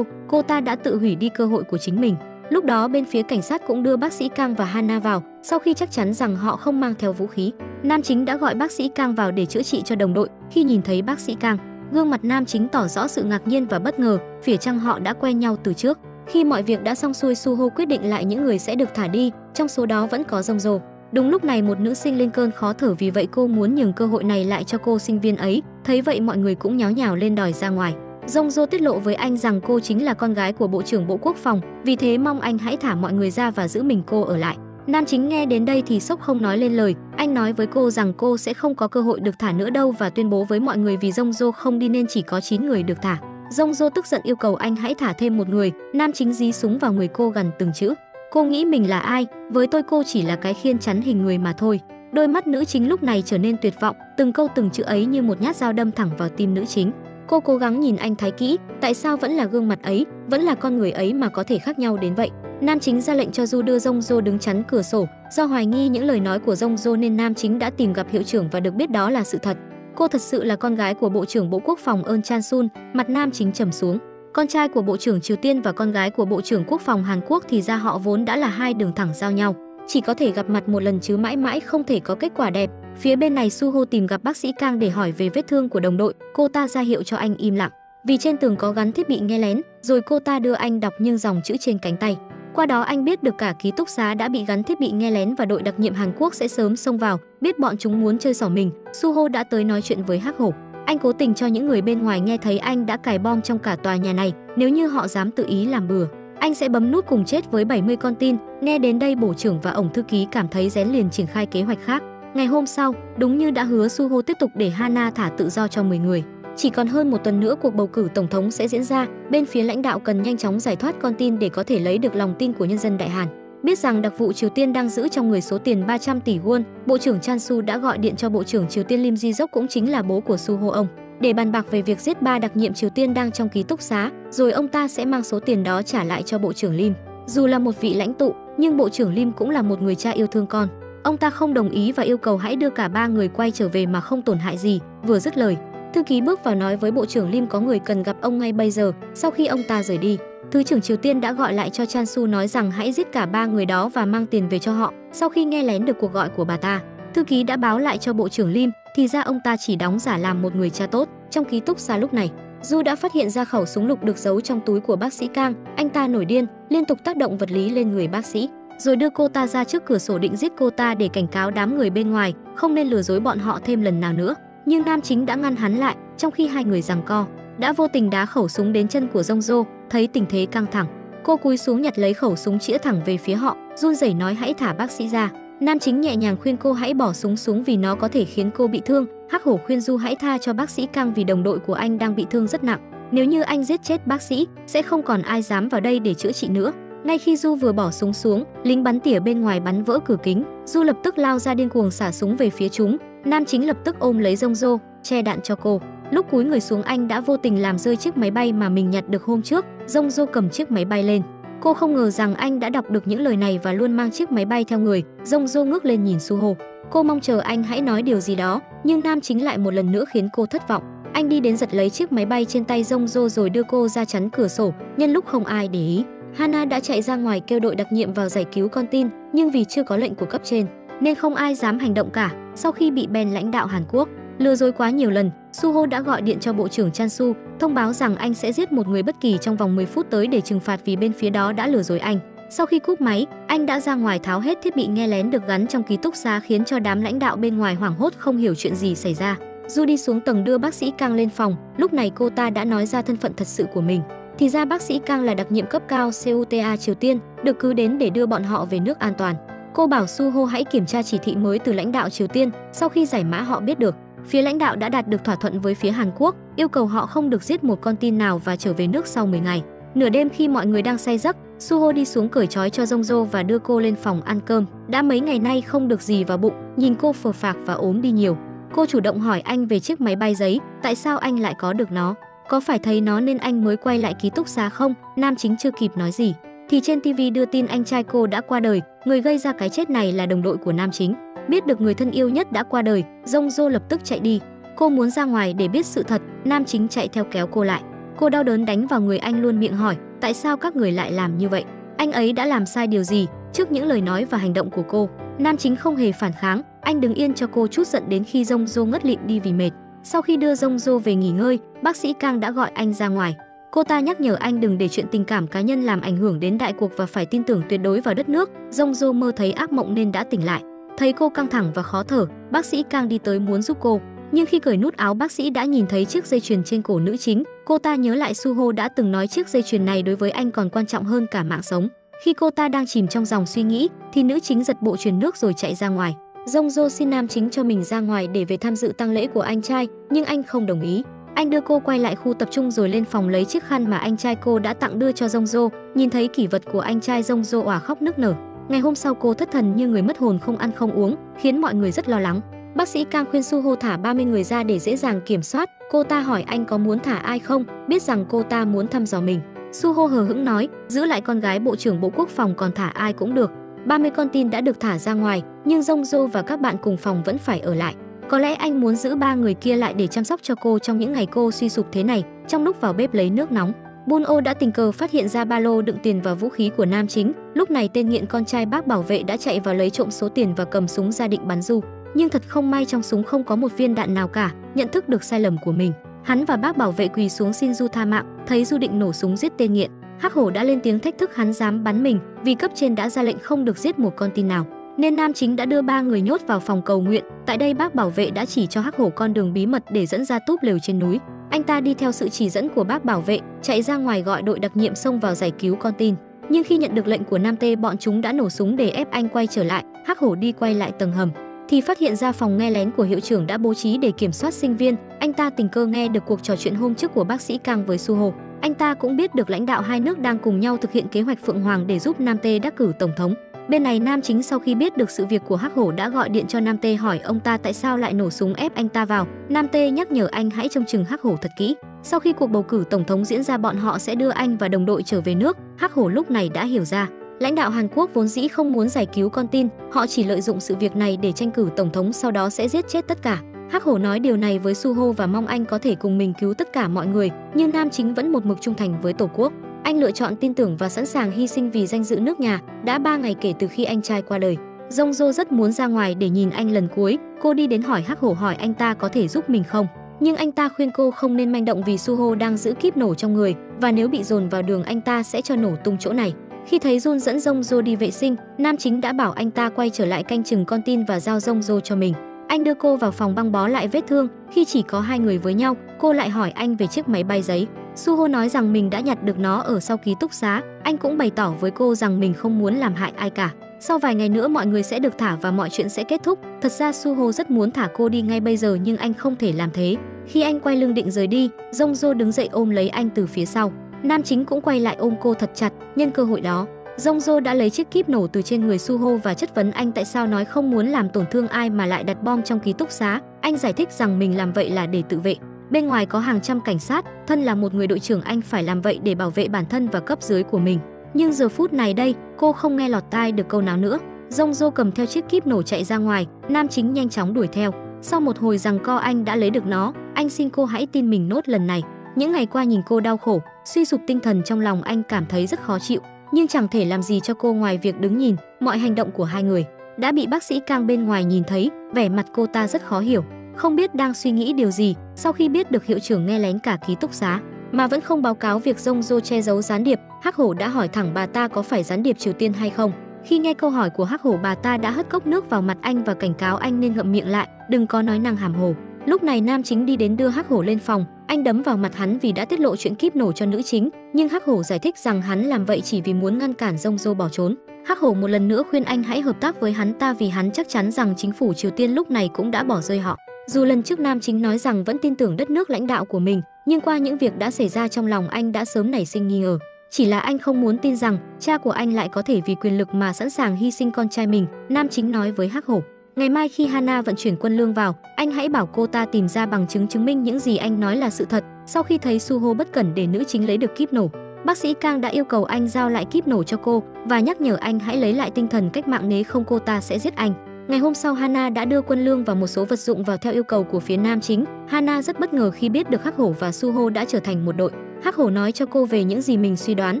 Speaker 1: cô ta đã tự hủy đi cơ hội của chính mình. Lúc đó bên phía cảnh sát cũng đưa bác sĩ Kang và Hana vào. Sau khi chắc chắn rằng họ không mang theo vũ khí, nam chính đã gọi bác sĩ Kang vào để chữa trị cho đồng đội. Khi nhìn thấy bác sĩ Kang, gương mặt nam chính tỏ rõ sự ngạc nhiên và bất ngờ, phải chăng họ đã quen nhau từ trước. Khi mọi việc đã xong xuôi, Suho quyết định lại những người sẽ được thả đi, trong số đó vẫn có Jongjo. Đúng lúc này một nữ sinh lên cơn khó thở, vì vậy cô muốn nhường cơ hội này lại cho cô sinh viên ấy. Thấy vậy mọi người cũng nháo nhào lên đòi ra ngoài. Jongjo tiết lộ với anh rằng cô chính là con gái của Bộ trưởng Bộ Quốc phòng, vì thế mong anh hãy thả mọi người ra và giữ mình cô ở lại. Nam chính nghe đến đây thì sốc không nói lên lời. Anh nói với cô rằng cô sẽ không có cơ hội được thả nữa đâu và tuyên bố với mọi người vì Jongjo không đi nên chỉ có 9 người được thả. Jongjo tức giận yêu cầu anh hãy thả thêm một người. Nam chính dí súng vào người cô gần từng chữ. Cô nghĩ mình là ai? Với tôi cô chỉ là cái khiên chắn hình người mà thôi. Đôi mắt nữ chính lúc này trở nên tuyệt vọng, từng câu từng chữ ấy như một nhát dao đâm thẳng vào tim nữ chính. Cô cố gắng nhìn anh thái kỹ, tại sao vẫn là gương mặt ấy, vẫn là con người ấy mà có thể khác nhau đến vậy. Nam chính ra lệnh cho Du đưa Jongjo đứng chắn cửa sổ. Do hoài nghi những lời nói của Jongjo nên nam chính đã tìm gặp hiệu trưởng và được biết đó là sự thật. Cô thật sự là con gái của Bộ trưởng Bộ Quốc phòng Eun Chan-sun. Mặt nam chính trầm xuống. Con trai của Bộ trưởng Triều Tiên và con gái của Bộ trưởng Quốc phòng Hàn Quốc thì ra họ vốn đã là hai đường thẳng giao nhau, chỉ có thể gặp mặt một lần chứ mãi mãi không thể có kết quả đẹp. Phía bên này Suho tìm gặp bác sĩ Kang để hỏi về vết thương của đồng đội. Cô ta ra hiệu cho anh im lặng, vì trên tường có gắn thiết bị nghe lén. Rồi cô ta đưa anh đọc những dòng chữ trên cánh tay. Qua đó anh biết được cả ký túc xá đã bị gắn thiết bị nghe lén và đội đặc nhiệm Hàn Quốc sẽ sớm xông vào. Biết bọn chúng muốn chơi xỏ mình, Suho đã tới nói chuyện với Hắc Hổ. Anh cố tình cho những người bên ngoài nghe thấy anh đã cài bom trong cả tòa nhà này. Nếu như họ dám tự ý làm bừa, anh sẽ bấm nút cùng chết với 70 con tin. Nghe đến đây bộ trưởng và ổng thư ký cảm thấy rén, liền triển khai kế hoạch khác. Ngày hôm sau, đúng như đã hứa, Suho tiếp tục để Hana thả tự do cho 10 người. Chỉ còn hơn một tuần nữa cuộc bầu cử tổng thống sẽ diễn ra. Bên phía lãnh đạo cần nhanh chóng giải thoát con tin để có thể lấy được lòng tin của nhân dân Đại Hàn. Biết rằng đặc vụ Triều Tiên đang giữ trong người số tiền 300 tỷ won, Bộ trưởng Chan-su đã gọi điện cho Bộ trưởng Triều Tiên Lim Ji-jok, cũng chính là bố của Suho ông, để bàn bạc về việc giết 3 đặc nhiệm Triều Tiên đang trong ký túc xá, rồi ông ta sẽ mang số tiền đó trả lại cho Bộ trưởng Lim. Dù là một vị lãnh tụ, nhưng Bộ trưởng Lim cũng là một người cha yêu thương con. Ông ta không đồng ý và yêu cầu hãy đưa cả 3 người quay trở về mà không tổn hại gì. Vừa dứt lời, thư ký bước vào nói với Bộ trưởng Lim có người cần gặp ông ngay bây giờ. Sau khi ông ta rời đi, Thứ trưởng Triều Tiên đã gọi lại cho Chan-su nói rằng hãy giết cả 3 người đó và mang tiền về cho họ. Sau khi nghe lén được cuộc gọi của bà ta, thư ký đã báo lại cho Bộ trưởng Lim, thì ra ông ta chỉ đóng giả làm một người cha tốt. Trong ký túc xá lúc này, Du đã phát hiện ra khẩu súng lục được giấu trong túi của bác sĩ Kang. Anh ta nổi điên, liên tục tác động vật lý lên người bác sĩ, rồi đưa cô ta ra trước cửa sổ định giết cô ta để cảnh cáo đám người bên ngoài không nên lừa dối bọn họ thêm lần nào nữa. Nhưng nam chính đã ngăn hắn lại, trong khi hai người giằng co, đã vô tình đá khẩu súng đến chân của Jongjo. Thấy tình thế căng thẳng, cô cúi xuống nhặt lấy khẩu súng chĩa thẳng về phía họ, run rẩy nói hãy thả bác sĩ ra. Nam chính nhẹ nhàng khuyên cô hãy bỏ súng xuống vì nó có thể khiến cô bị thương. Hắc Hổ khuyên Du hãy tha cho bác sĩ Kang vì đồng đội của anh đang bị thương rất nặng. Nếu như anh giết chết bác sĩ, sẽ không còn ai dám vào đây để chữa trị nữa. Ngay khi Du vừa bỏ súng xuống, lính bắn tỉa bên ngoài bắn vỡ cửa kính. Du lập tức lao ra điên cuồng xả súng về phía chúng. Nam chính lập tức ôm lấy Jongjo, che đạn cho cô. Lúc cúi người xuống anh đã vô tình làm rơi chiếc máy bay mà mình nhặt được hôm trước. Jongjo cầm chiếc máy bay lên. Cô không ngờ rằng anh đã đọc được những lời này và luôn mang chiếc máy bay theo người. Jongjo ngước lên nhìn Suho. Cô mong chờ anh hãy nói điều gì đó, nhưng nam chính lại một lần nữa khiến cô thất vọng. Anh đi đến giật lấy chiếc máy bay trên tay Jongjo rồi đưa cô ra chắn cửa sổ. Nhân lúc không ai để ý, Hana đã chạy ra ngoài kêu đội đặc nhiệm vào giải cứu con tin, nhưng vì chưa có lệnh của cấp trên nên không ai dám hành động cả. Sau khi bị Ben lãnh đạo Hàn Quốc lừa dối quá nhiều lần, Suho đã gọi điện cho Bộ trưởng Chansu, thông báo rằng anh sẽ giết một người bất kỳ trong vòng 10 phút tới để trừng phạt vì bên phía đó đã lừa dối anh. Sau khi cúp máy, anh đã ra ngoài tháo hết thiết bị nghe lén được gắn trong ký túc xá khiến cho đám lãnh đạo bên ngoài hoảng hốt không hiểu chuyện gì xảy ra. Du đi xuống tầng đưa bác sĩ Kang lên phòng, lúc này cô ta đã nói ra thân phận thật sự của mình. Thì ra bác sĩ Kang là đặc nhiệm cấp cao CUTA Triều Tiên, được cử đến để đưa bọn họ về nước an toàn. Cô bảo Suho hãy kiểm tra chỉ thị mới từ lãnh đạo Triều Tiên. Sau khi giải mã họ biết được, phía lãnh đạo đã đạt được thỏa thuận với phía Hàn Quốc, yêu cầu họ không được giết một con tin nào và trở về nước sau 10 ngày. Nửa đêm khi mọi người đang say giấc, Suho đi xuống cởi trói cho Jongjo và đưa cô lên phòng ăn cơm. Đã mấy ngày nay không được gì vào bụng, nhìn cô phờ phạc và ốm đi nhiều. Cô chủ động hỏi anh về chiếc máy bay giấy, tại sao anh lại có được nó? Có phải thấy nó nên anh mới quay lại ký túc xá không? Nam chính chưa kịp nói gì thì trên TV đưa tin anh trai cô đã qua đời. Người gây ra cái chết này là đồng đội của nam chính. Biết được người thân yêu nhất đã qua đời, Jongjo lập tức chạy đi. Cô muốn ra ngoài để biết sự thật, nam chính chạy theo kéo cô lại. Cô đau đớn đánh vào người anh, luôn miệng hỏi tại sao các người lại làm như vậy? Anh ấy đã làm sai điều gì? Trước những lời nói và hành động của cô, nam chính không hề phản kháng. Anh đứng yên cho cô chút giận đến khi Jongjo ngất lịm đi vì mệt. Sau khi đưa Jongjo về nghỉ ngơi, bác sĩ Kang đã gọi anh ra ngoài. Cô ta nhắc nhở anh đừng để chuyện tình cảm cá nhân làm ảnh hưởng đến đại cuộc và phải tin tưởng tuyệt đối vào đất nước. Jongjo mơ thấy ác mộng nên đã tỉnh lại. Thấy cô căng thẳng và khó thở, bác sĩ Kang đi tới muốn giúp cô. Nhưng khi cởi nút áo, bác sĩ đã nhìn thấy chiếc dây chuyền trên cổ nữ chính. Cô ta nhớ lại Suho đã từng nói chiếc dây chuyền này đối với anh còn quan trọng hơn cả mạng sống. Khi cô ta đang chìm trong dòng suy nghĩ thì nữ chính giật bộ chuyền nước rồi chạy ra ngoài. Jongjo xin nam chính cho mình ra ngoài để về tham dự tang lễ của anh trai, nhưng anh không đồng ý. Anh đưa cô quay lại khu tập trung rồi lên phòng lấy chiếc khăn mà anh trai cô đã tặng đưa cho Jongjo. Nhìn thấy kỷ vật của anh trai, Jongjo òa khóc nức nở. Ngày hôm sau cô thất thần như người mất hồn, không ăn không uống, khiến mọi người rất lo lắng. Bác sĩ Kang khuyên Suho thả 30 người ra để dễ dàng kiểm soát. Cô ta hỏi anh có muốn thả ai không, biết rằng cô ta muốn thăm dò mình. Suho hờ hững nói giữ lại con gái Bộ trưởng Bộ Quốc phòng, còn thả ai cũng được. 30 con tin đã được thả ra ngoài, nhưng Jongjo và các bạn cùng phòng vẫn phải ở lại. Có lẽ anh muốn giữ 3 người kia lại để chăm sóc cho cô trong những ngày cô suy sụp thế này. Trong lúc vào bếp lấy nước nóng, Bun-o đã tình cờ phát hiện ra ba lô đựng tiền và vũ khí của nam chính. Lúc này tên nghiện con trai bác bảo vệ đã chạy vào lấy trộm số tiền và cầm súng ra định bắn Du. Nhưng thật không may trong súng không có một viên đạn nào cả. Nhận thức được sai lầm của mình, hắn và bác bảo vệ quỳ xuống xin Du tha mạng. Thấy Du định nổ súng giết tên nghiện, Hắc Hổ đã lên tiếng thách thức hắn dám bắn mình. Vì cấp trên đã ra lệnh không được giết một con tin nào, nên nam chính đã đưa 3 người nhốt vào phòng cầu nguyện. Tại đây bác bảo vệ đã chỉ cho Hắc Hổ con đường bí mật để dẫn ra túp lều trên núi. Anh ta đi theo sự chỉ dẫn của bác bảo vệ, chạy ra ngoài gọi đội đặc nhiệm xông vào giải cứu con tin. Nhưng khi nhận được lệnh của Nam Tê, bọn chúng đã nổ súng để ép anh quay trở lại. Hắc Hổ đi quay lại tầng hầm thì phát hiện ra phòng nghe lén của hiệu trưởng đã bố trí để kiểm soát sinh viên. Anh ta tình cờ nghe được cuộc trò chuyện hôm trước của bác sĩ Kang với Suho. Anh ta cũng biết được lãnh đạo hai nước đang cùng nhau thực hiện kế hoạch Phượng Hoàng để giúp Nam Tê đắc cử tổng thống. Bên này nam chính sau khi biết được sự việc của Hắc Hổ đã gọi điện cho Nam Tê hỏi ông ta tại sao lại nổ súng ép anh ta vào. Nam Tê nhắc nhở anh hãy trông chừng Hắc Hổ thật kỹ. Sau khi cuộc bầu cử tổng thống diễn ra, bọn họ sẽ đưa anh và đồng đội trở về nước. Hắc Hổ lúc này đã hiểu ra, lãnh đạo Hàn Quốc vốn dĩ không muốn giải cứu con tin, họ chỉ lợi dụng sự việc này để tranh cử tổng thống, sau đó sẽ giết chết tất cả. Hắc Hổ nói điều này với Suho và mong anh có thể cùng mình cứu tất cả mọi người, nhưng nam chính vẫn một mực trung thành với tổ quốc. Anh lựa chọn tin tưởng và sẵn sàng hy sinh vì danh dự nước nhà. Đã 3 ngày kể từ khi anh trai qua đời, Jongjo rất muốn ra ngoài để nhìn anh lần cuối. Cô đi đến hỏi Hắc Hổ hỏi anh ta có thể giúp mình không, nhưng anh ta khuyên cô không nên manh động vì Suho đang giữ kíp nổ trong người và nếu bị dồn vào đường anh ta sẽ cho nổ tung chỗ này. Khi thấy Jun dẫn Jongjo đi vệ sinh, nam chính đã bảo anh ta quay trở lại canh chừng con tin và giao Jongjo cho mình. Anh đưa cô vào phòng băng bó lại vết thương. Khi chỉ có 2 người với nhau, cô lại hỏi anh về chiếc máy bay giấy. Suho nói rằng mình đã nhặt được nó ở sau ký túc xá. Anh cũng bày tỏ với cô rằng mình không muốn làm hại ai cả. Sau vài ngày nữa mọi người sẽ được thả và mọi chuyện sẽ kết thúc. Thật ra Suho rất muốn thả cô đi ngay bây giờ nhưng anh không thể làm thế. Khi anh quay lưng định rời đi, Jongjo đứng dậy ôm lấy anh từ phía sau. Nam chính cũng quay lại ôm cô thật chặt. Nhân cơ hội đó, Jongjo đã lấy chiếc kíp nổ từ trên người Suho và chất vấn anh tại sao nói không muốn làm tổn thương ai mà lại đặt bom trong ký túc xá. Anh giải thích rằng mình làm vậy là để tự vệ. Bên ngoài có hàng trăm cảnh sát, thân là một người đội trưởng anh phải làm vậy để bảo vệ bản thân và cấp dưới của mình. Nhưng giờ phút này đây, cô không nghe lọt tai được câu nào nữa. Jongjo cầm theo chiếc kíp nổ chạy ra ngoài, nam chính nhanh chóng đuổi theo. Sau một hồi giằng co anh đã lấy được nó, anh xin cô hãy tin mình nốt lần này. Những ngày qua nhìn cô đau khổ, suy sụp tinh thần trong lòng anh cảm thấy rất khó chịu, nhưng chẳng thể làm gì cho cô ngoài việc đứng nhìn. Mọi hành động của hai người đã bị bác sĩ Kang bên ngoài nhìn thấy, vẻ mặt cô ta rất khó hiểu, không biết đang suy nghĩ điều gì. Sau khi biết được hiệu trưởng nghe lén cả ký túc xá mà vẫn không báo cáo việc Jongjo che giấu gián điệp, Hắc Hổ đã hỏi thẳng bà ta có phải gián điệp Triều Tiên hay không. Khi nghe câu hỏi của Hắc Hổ, bà ta đã hất cốc nước vào mặt anh và cảnh cáo anh nên ngậm miệng lại, đừng có nói năng hàm hồ. Lúc này nam chính đi đến đưa Hắc Hổ lên phòng, anh đấm vào mặt hắn vì đã tiết lộ chuyện kíp nổ cho nữ chính, nhưng Hắc Hổ giải thích rằng hắn làm vậy chỉ vì muốn ngăn cản Jongjo bỏ trốn. Hắc Hổ một lần nữa khuyên anh hãy hợp tác với hắn ta vì hắn chắc chắn rằng chính phủ Triều Tiên lúc này cũng đã bỏ rơi họ. Dù lần trước nam chính nói rằng vẫn tin tưởng đất nước lãnh đạo của mình, nhưng qua những việc đã xảy ra trong lòng anh đã sớm nảy sinh nghi ngờ. Chỉ là anh không muốn tin rằng cha của anh lại có thể vì quyền lực mà sẵn sàng hy sinh con trai mình. Nam chính nói với Hắc Hổ, ngày mai khi Hana vận chuyển quân lương vào, anh hãy bảo cô ta tìm ra bằng chứng chứng minh những gì anh nói là sự thật. Sau khi thấy Suho bất cẩn để nữ chính lấy được kíp nổ, bác sĩ Kang đã yêu cầu anh giao lại kíp nổ cho cô và nhắc nhở anh hãy lấy lại tinh thần cách mạng, nếu không cô ta sẽ giết anh. Ngày hôm sau, Hana đã đưa quân lương và một số vật dụng vào theo yêu cầu của phía nam chính. Hana rất bất ngờ khi biết được Hắc Hổ và Suho đã trở thành một đội. Hắc Hổ nói cho cô về những gì mình suy đoán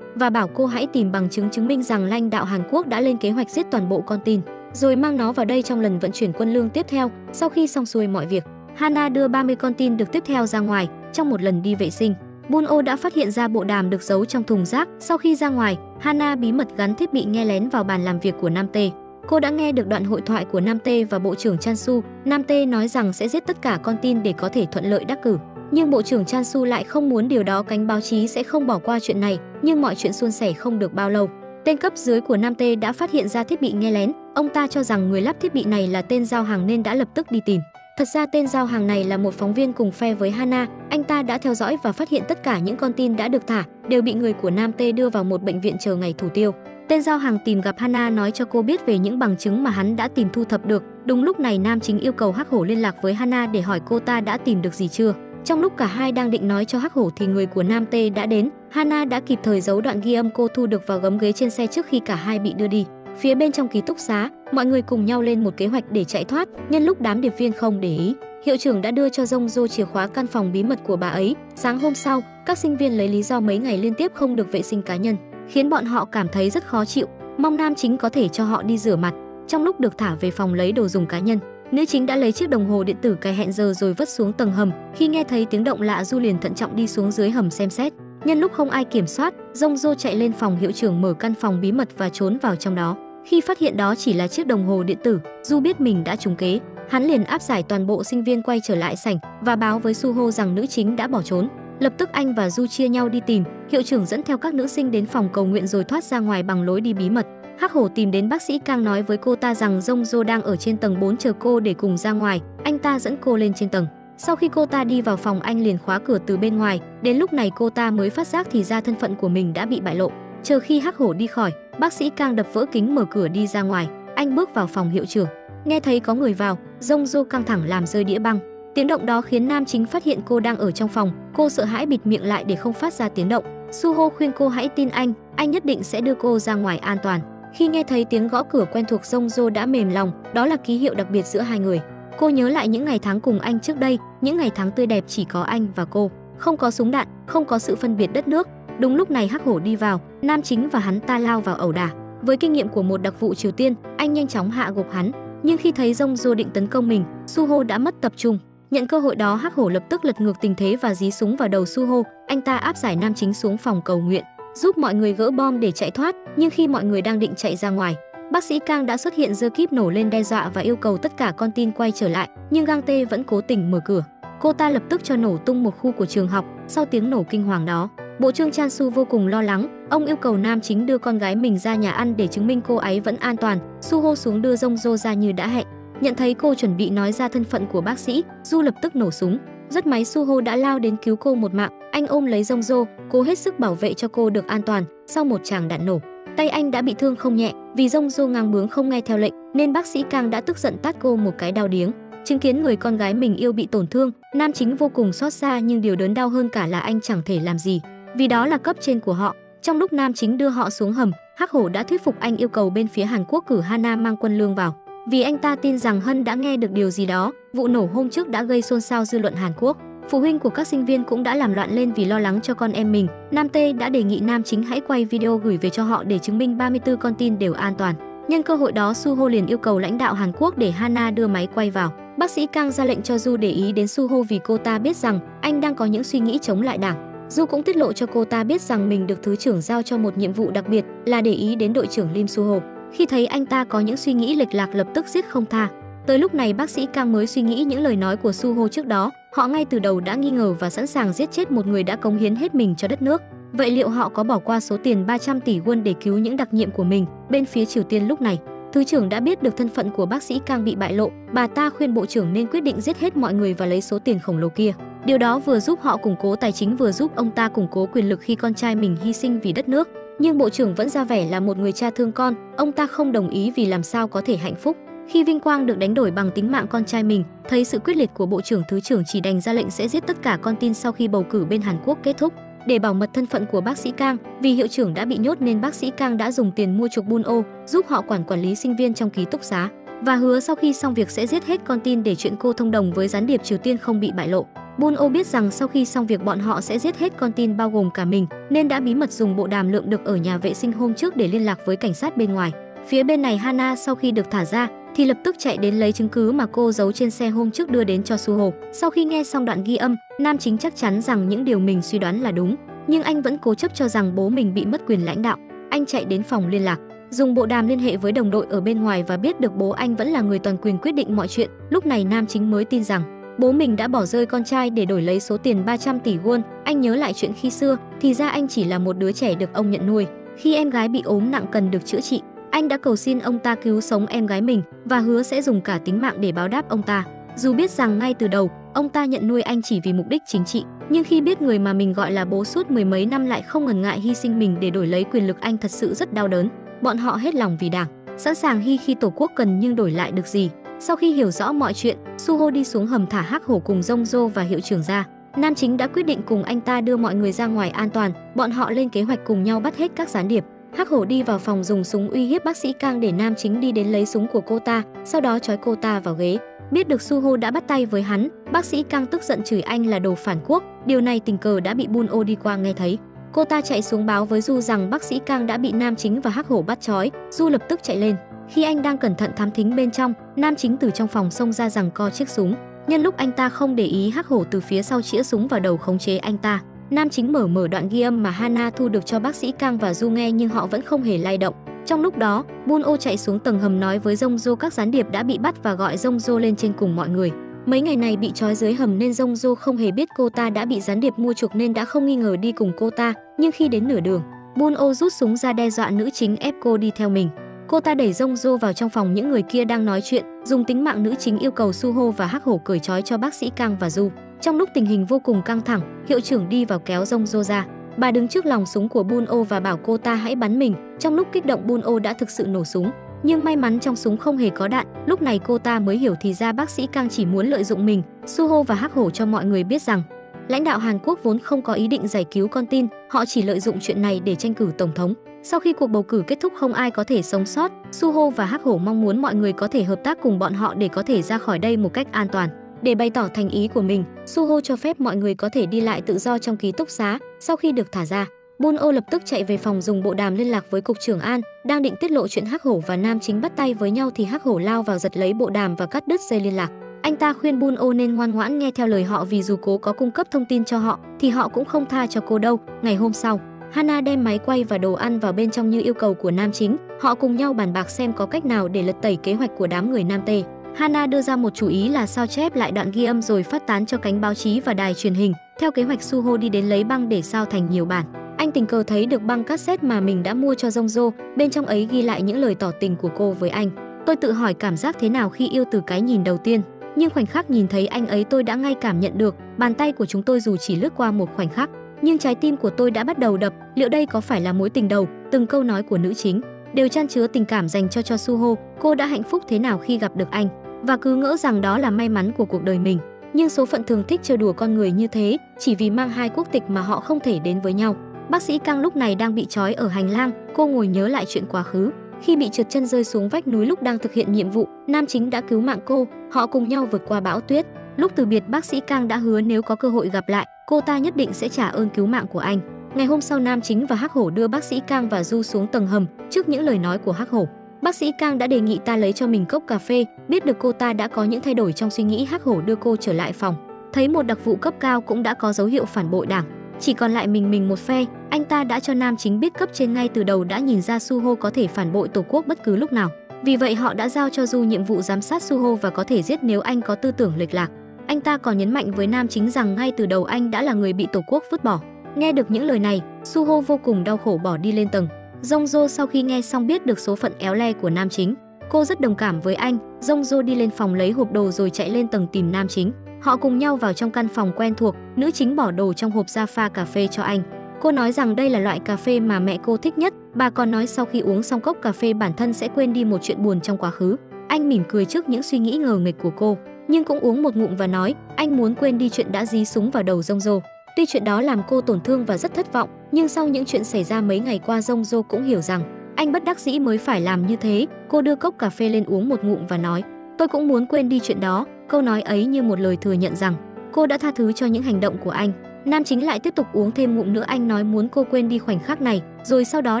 Speaker 1: và bảo cô hãy tìm bằng chứng chứng minh rằng lãnh đạo Hàn Quốc đã lên kế hoạch giết toàn bộ con tin, rồi mang nó vào đây trong lần vận chuyển quân lương tiếp theo. Sau khi xong xuôi mọi việc, Hana đưa 30 con tin được tiếp theo ra ngoài. Trong một lần đi vệ sinh, Bun-o đã phát hiện ra bộ đàm được giấu trong thùng rác. Sau khi ra ngoài, Hana bí mật gắn thiết bị nghe lén vào bàn làm việc của Nam Tê. Cô đã nghe được đoạn hội thoại của Nam Tê và Bộ trưởng Chan-su. Nam Tê nói rằng sẽ giết tất cả con tin để có thể thuận lợi đắc cử. Nhưng Bộ trưởng Chan-su lại không muốn điều đó, cánh báo chí sẽ không bỏ qua chuyện này. Nhưng mọi chuyện suôn sẻ không được bao lâu. Tên cấp dưới của Nam Tê đã phát hiện ra thiết bị nghe lén. Ông ta cho rằng người lắp thiết bị này là tên giao hàng nên đã lập tức đi tìm. Thật ra tên giao hàng này là một phóng viên cùng phe với Hana. Anh ta đã theo dõi và phát hiện tất cả những con tin đã được thả đều bị người của Nam Tê đưa vào một bệnh viện chờ ngày thủ tiêu. Tên giao hàng tìm gặp Hana nói cho cô biết về những bằng chứng mà hắn đã tìm thu thập được. Đúng lúc này nam chính yêu cầu Hắc Hổ liên lạc với Hana để hỏi cô ta đã tìm được gì chưa. Trong lúc cả hai đang định nói cho Hắc Hổ thì người của Nam Tê đã đến. Hana đã kịp thời giấu đoạn ghi âm cô thu được vào gấm ghế trên xe trước khi cả hai bị đưa đi. Phía bên trong ký túc xá, mọi người cùng nhau lên một kế hoạch để chạy thoát. Nhân lúc đám điệp viên không để ý, hiệu trưởng đã đưa cho Jongjo chìa khóa căn phòng bí mật của bà ấy. Sáng hôm sau, các sinh viên lấy lý do mấy ngày liên tiếp không được vệ sinh cá nhân, khiến bọn họ cảm thấy rất khó chịu, mong nam chính có thể cho họ đi rửa mặt. Trong lúc được thả về phòng lấy đồ dùng cá nhân, nữ chính đã lấy chiếc đồng hồ điện tử cài hẹn giờ rồi vứt xuống tầng hầm. Khi nghe thấy tiếng động lạ, Du liền thận trọng đi xuống dưới hầm xem xét. Nhân lúc không ai kiểm soát, Jongjo chạy lên phòng hiệu trưởng mở căn phòng bí mật và trốn vào trong đó. Khi phát hiện đó chỉ là chiếc đồng hồ điện tử, Du biết mình đã trúng kế. Hắn liền áp giải toàn bộ sinh viên quay trở lại sảnh và báo với Suho rằng nữ chính đã bỏ trốn. Lập tức anh và Du chia nhau đi tìm. Hiệu trưởng dẫn theo các nữ sinh đến phòng cầu nguyện rồi thoát ra ngoài bằng lối đi bí mật. Hắc Hổ tìm đến bác sĩ Kang nói với cô ta rằng Jongjo đang ở trên tầng 4 chờ cô để cùng ra ngoài. Anh ta dẫn cô lên trên tầng. Sau khi cô ta đi vào phòng, anh liền khóa cửa từ bên ngoài. Đến lúc này cô ta mới phát giác thì ra thân phận của mình đã bị bại lộ. Chờ khi Hắc Hổ đi khỏi, bác sĩ Kang đập vỡ kính mở cửa đi ra ngoài. Anh bước vào phòng hiệu trưởng. Nghe thấy có người vào, Jongjo căng thẳng làm rơi đĩa băng. Tiếng động đó khiến nam chính phát hiện cô đang ở trong phòng. Cô sợ hãi bịt miệng lại để không phát ra tiếng động. Suho khuyên cô hãy tin anh nhất định sẽ đưa cô ra ngoài an toàn. Khi nghe thấy tiếng gõ cửa quen thuộc, Jongjo đã mềm lòng, đó là ký hiệu đặc biệt giữa hai người. Cô nhớ lại những ngày tháng cùng anh trước đây, những ngày tháng tươi đẹp chỉ có anh và cô, không có súng đạn, không có sự phân biệt đất nước. Đúng lúc này Hắc Hổ đi vào, nam chính và hắn ta lao vào ẩu đả. Với kinh nghiệm của một đặc vụ Triều Tiên, anh nhanh chóng hạ gục hắn. Nhưng khi thấy Jongjo định tấn công mình, Suho đã mất tập trung. Nhận cơ hội đó, Hắc Hổ lập tức lật ngược tình thế và dí súng vào đầu Suho. Anh ta áp giải nam chính xuống phòng cầu nguyện, giúp mọi người gỡ bom để chạy thoát. Nhưng khi mọi người đang định chạy ra ngoài, bác sĩ Kang đã xuất hiện giơ kíp nổ lên đe dọa và yêu cầu tất cả con tin quay trở lại. Nhưng Gang Tae vẫn cố tình mở cửa. Cô ta lập tức cho nổ tung một khu của trường học. Sau tiếng nổ kinh hoàng đó, Bộ trưởng Chan Su vô cùng lo lắng, ông yêu cầu nam chính đưa con gái mình ra nhà ăn để chứng minh cô ấy vẫn an toàn. Suho xuống đưa Jong Jo ra như đã hẹn. Nhận thấy cô chuẩn bị nói ra thân phận của bác sĩ, Du lập tức nổ súng. Rất may Suho đã lao đến cứu cô một mạng, anh ôm lấy Jong Jo, cố hết sức bảo vệ cho cô được an toàn. Sau một tràng đạn nổ, tay anh đã bị thương không nhẹ, vì Jong Jo ngang bướng không nghe theo lệnh nên bác sĩ Kang đã tức giận tát cô một cái đau điếng. Chứng kiến người con gái mình yêu bị tổn thương, nam chính vô cùng xót xa, nhưng điều đớn đau hơn cả là anh chẳng thể làm gì, vì đó là cấp trên của họ. Trong lúc nam chính đưa họ xuống hầm, Hắc Hổ đã thuyết phục anh yêu cầu bên phía Hàn Quốc cử Hana mang quân lương vào, vì anh ta tin rằng Hân đã nghe được điều gì đó. Vụ nổ hôm trước đã gây xôn xao dư luận Hàn Quốc. Phụ huynh của các sinh viên cũng đã làm loạn lên vì lo lắng cho con em mình. Nam T đã đề nghị nam chính hãy quay video gửi về cho họ để chứng minh 34 con tin đều an toàn. Nhân cơ hội đó, Suho liền yêu cầu lãnh đạo Hàn Quốc để Hana đưa máy quay vào. Bác sĩ Kang ra lệnh cho Du để ý đến Suho vì cô ta biết rằng anh đang có những suy nghĩ chống lại đảng. Du cũng tiết lộ cho cô ta biết rằng mình được thứ trưởng giao cho một nhiệm vụ đặc biệt là để ý đến đội trưởng Lim Suho. Khi thấy anh ta có những suy nghĩ lệch lạc, lập tức giết không tha. Tới lúc này bác sĩ Kang mới suy nghĩ những lời nói của Suho trước đó. Họ ngay từ đầu đã nghi ngờ và sẵn sàng giết chết một người đã cống hiến hết mình cho đất nước. Vậy liệu họ có bỏ qua số tiền 300 tỷ won để cứu những đặc nhiệm của mình? Bên phía Triều Tiên lúc này, thứ trưởng đã biết được thân phận của bác sĩ Kang bị bại lộ. Bà ta khuyên bộ trưởng nên quyết định giết hết mọi người và lấy số tiền khổng lồ kia. Điều đó vừa giúp họ củng cố tài chính, vừa giúp ông ta củng cố quyền lực khi con trai mình hy sinh vì đất nước. Nhưng bộ trưởng vẫn ra vẻ là một người cha thương con. Ông ta không đồng ý vì làm sao có thể hạnh phúc khi vinh quang được đánh đổi bằng tính mạng con trai mình. Thấy sự quyết liệt của bộ trưởng, thứ trưởng chỉ đành ra lệnh sẽ giết tất cả con tin sau khi bầu cử bên Hàn Quốc kết thúc. Để bảo mật thân phận của bác sĩ Kang, vì hiệu trưởng đã bị nhốt nên bác sĩ Kang đã dùng tiền mua chuộc Bun-o, giúp họ quản lý sinh viên trong ký túc xá và hứa sau khi xong việc sẽ giết hết con tin để chuyện cô thông đồng với gián điệp Triều Tiên không bị bại lộ. Bun-o biết rằng sau khi xong việc bọn họ sẽ giết hết con tin bao gồm cả mình, nên đã bí mật dùng bộ đàm lượm được ở nhà vệ sinh hôm trước để liên lạc với cảnh sát bên ngoài. Phía bên này, Hana sau khi được thả ra thì lập tức chạy đến lấy chứng cứ mà cô giấu trên xe hôm trước đưa đến cho Suho. Sau khi nghe xong đoạn ghi âm, nam chính chắc chắn rằng những điều mình suy đoán là đúng, nhưng anh vẫn cố chấp cho rằng bố mình bị mất quyền lãnh đạo. Anh chạy đến phòng liên lạc, dùng bộ đàm liên hệ với đồng đội ở bên ngoài và biết được bố anh vẫn là người toàn quyền quyết định mọi chuyện. Lúc này nam chính mới tin rằng bố mình đã bỏ rơi con trai để đổi lấy số tiền 300 tỷ won. Anh nhớ lại chuyện khi xưa, thì ra anh chỉ là một đứa trẻ được ông nhận nuôi. Khi em gái bị ốm nặng cần được chữa trị, anh đã cầu xin ông ta cứu sống em gái mình và hứa sẽ dùng cả tính mạng để báo đáp ông ta. Dù biết rằng ngay từ đầu ông ta nhận nuôi anh chỉ vì mục đích chính trị, nhưng khi biết người mà mình gọi là bố suốt mười mấy năm lại không ngần ngại hy sinh mình để đổi lấy quyền lực, anh thật sự rất đau đớn. Bọn họ hết lòng vì đảng, sẵn sàng hy khi tổ quốc cần, nhưng đổi lại được gì? Sau khi hiểu rõ mọi chuyện, Suho đi xuống hầm thả Hắc Hổ cùng Jong Jo và hiệu trưởng ra. Nam chính đã quyết định cùng anh ta đưa mọi người ra ngoài an toàn. Bọn họ lên kế hoạch cùng nhau bắt hết các gián điệp. Hắc Hổ đi vào phòng dùng súng uy hiếp bác sĩ Kang để nam chính đi đến lấy súng của cô ta, sau đó trói cô ta vào ghế. Biết được Suho đã bắt tay với hắn, bác sĩ Kang tức giận chửi anh là đồ phản quốc. Điều này tình cờ đã bị Bun-o đi qua nghe thấy. Cô ta chạy xuống báo với Du rằng bác sĩ Kang đã bị nam chính và Hắc Hổ bắt trói. Du lập tức chạy lên. Khi anh đang cẩn thận thám thính bên trong, nam chính từ trong phòng xông ra giằng co chiếc súng. Nhân lúc anh ta không để ý, Hắc Hổ từ phía sau chĩa súng vào đầu khống chế anh ta. Nam chính mở đoạn ghi âm mà Hana thu được cho bác sĩ Kang và Du nghe, nhưng họ vẫn không hề lay động. Trong lúc đó, Bun-o chạy xuống tầng hầm nói với Jong Jo các gián điệp đã bị bắt và gọi Jong Jo lên trên cùng mọi người. Mấy ngày này bị trói dưới hầm nên Jong Jo không hề biết cô ta đã bị gián điệp mua chuộc nên đã không nghi ngờ đi cùng cô ta. Nhưng khi đến nửa đường, Bun-o rút súng ra đe dọa nữ chính ép cô đi theo mình. Cô ta đẩy Jong Jo vào trong phòng những người kia đang nói chuyện, dùng tính mạng nữ chính yêu cầu Suho và Hắc Hổ cởi trói cho bác sĩ Kang và Du. Trong lúc tình hình vô cùng căng thẳng, hiệu trưởng đi vào kéo Jong Jo ra. Bà đứng trước lòng súng của Bun-o và bảo cô ta hãy bắn mình. Trong lúc kích động, Bun-o đã thực sự nổ súng, nhưng may mắn trong súng không hề có đạn. Lúc này cô ta mới hiểu thì ra bác sĩ Kang chỉ muốn lợi dụng mình. Suho và Hắc Hổ cho mọi người biết rằng lãnh đạo Hàn Quốc vốn không có ý định giải cứu con tin, họ chỉ lợi dụng chuyện này để tranh cử tổng thống. Sau khi cuộc bầu cử kết thúc không ai có thể sống sót, Suho và Hắc Hổ mong muốn mọi người có thể hợp tác cùng bọn họ để có thể ra khỏi đây một cách an toàn. Để bày tỏ thành ý của mình, Suho cho phép mọi người có thể đi lại tự do trong ký túc xá. Sau khi được thả ra, Bun-o lập tức chạy về phòng dùng bộ đàm liên lạc với cục trưởng An, đang định tiết lộ chuyện Hắc Hổ và nam chính bắt tay với nhau thì Hắc Hổ lao vào giật lấy bộ đàm và cắt đứt dây liên lạc. Anh ta khuyên Bun-o nên ngoan ngoãn nghe theo lời họ vì dù cố có cung cấp thông tin cho họ thì họ cũng không tha cho cô đâu. Ngày hôm sau, Hana đem máy quay và đồ ăn vào bên trong như yêu cầu của nam chính. Họ cùng nhau bàn bạc xem có cách nào để lật tẩy kế hoạch của đám người Nam Tê. Hana đưa ra một chủ ý là sao chép lại đoạn ghi âm rồi phát tán cho cánh báo chí và đài truyền hình. Theo kế hoạch, Suho đi đến lấy băng để sao thành nhiều bản. Anh tình cờ thấy được băng cassette mà mình đã mua cho Jongjo, bên trong ấy ghi lại những lời tỏ tình của cô với anh. Tôi tự hỏi cảm giác thế nào khi yêu từ cái nhìn đầu tiên, nhưng khoảnh khắc nhìn thấy anh ấy tôi đã ngay cảm nhận được, bàn tay của chúng tôi dù chỉ lướt qua một khoảnh khắc, nhưng trái tim của tôi đã bắt đầu đập. Liệu đây có phải là mối tình đầu? Từng câu nói của nữ chính đều chan chứa tình cảm dành cho Suho. Cô đã hạnh phúc thế nào khi gặp được anh, và cứ ngỡ rằng đó là may mắn của cuộc đời mình. Nhưng số phận thường thích trêu đùa con người như thế, chỉ vì mang hai quốc tịch mà họ không thể đến với nhau. Bác sĩ Kang lúc này đang bị trói ở hành lang, cô ngồi nhớ lại chuyện quá khứ. Khi bị trượt chân rơi xuống vách núi lúc đang thực hiện nhiệm vụ, nam chính đã cứu mạng cô, họ cùng nhau vượt qua bão tuyết. Lúc từ biệt, bác sĩ Kang đã hứa nếu có cơ hội gặp lại, cô ta nhất định sẽ trả ơn cứu mạng của anh. Ngày hôm sau, nam chính và Hắc Hổ đưa bác sĩ Kang và Du xuống tầng hầm. Trước những lời nói của Hắc Hổ, bác sĩ Kang đã đề nghị ta lấy cho mình cốc cà phê. Biết được cô ta đã có những thay đổi trong suy nghĩ, Hắc Hổ đưa cô trở lại phòng. Thấy một đặc vụ cấp cao cũng đã có dấu hiệu phản bội đảng, chỉ còn lại mình một phe. Anh ta đã cho nam chính biết cấp trên ngay từ đầu đã nhìn ra Suho có thể phản bội tổ quốc bất cứ lúc nào. Vì vậy họ đã giao cho Du nhiệm vụ giám sát Suho và có thể giết nếu anh có tư tưởng lệch lạc. Anh ta còn nhấn mạnh với nam chính rằng ngay từ đầu anh đã là người bị tổ quốc vứt bỏ. Nghe được những lời này, Suho vô cùng đau khổ bỏ đi lên tầng. Jongjo sau khi nghe xong biết được số phận éo le của nam chính, cô rất đồng cảm với anh. Jongjo đi lên phòng lấy hộp đồ rồi chạy lên tầng tìm nam chính. Họ cùng nhau vào trong căn phòng quen thuộc, nữ chính bỏ đồ trong hộp ra pha cà phê cho anh. Cô nói rằng đây là loại cà phê mà mẹ cô thích nhất. Bà còn nói sau khi uống xong cốc cà phê bản thân sẽ quên đi một chuyện buồn trong quá khứ. Anh mỉm cười trước những suy nghĩ ngờ nghịch của cô, nhưng cũng uống một ngụm và nói anh muốn quên đi chuyện đã dí súng vào đầu Jongjo. Tuy chuyện đó làm cô tổn thương và rất thất vọng, nhưng sau những chuyện xảy ra mấy ngày qua, Jongjo cũng hiểu rằng anh bất đắc dĩ mới phải làm như thế. Cô đưa cốc cà phê lên uống một ngụm và nói tôi cũng muốn quên đi chuyện đó. Câu nói ấy như một lời thừa nhận rằng cô đã tha thứ cho những hành động của anh. Nam chính lại tiếp tục uống thêm ngụm nữa. Anh nói muốn cô quên đi khoảnh khắc này, rồi sau đó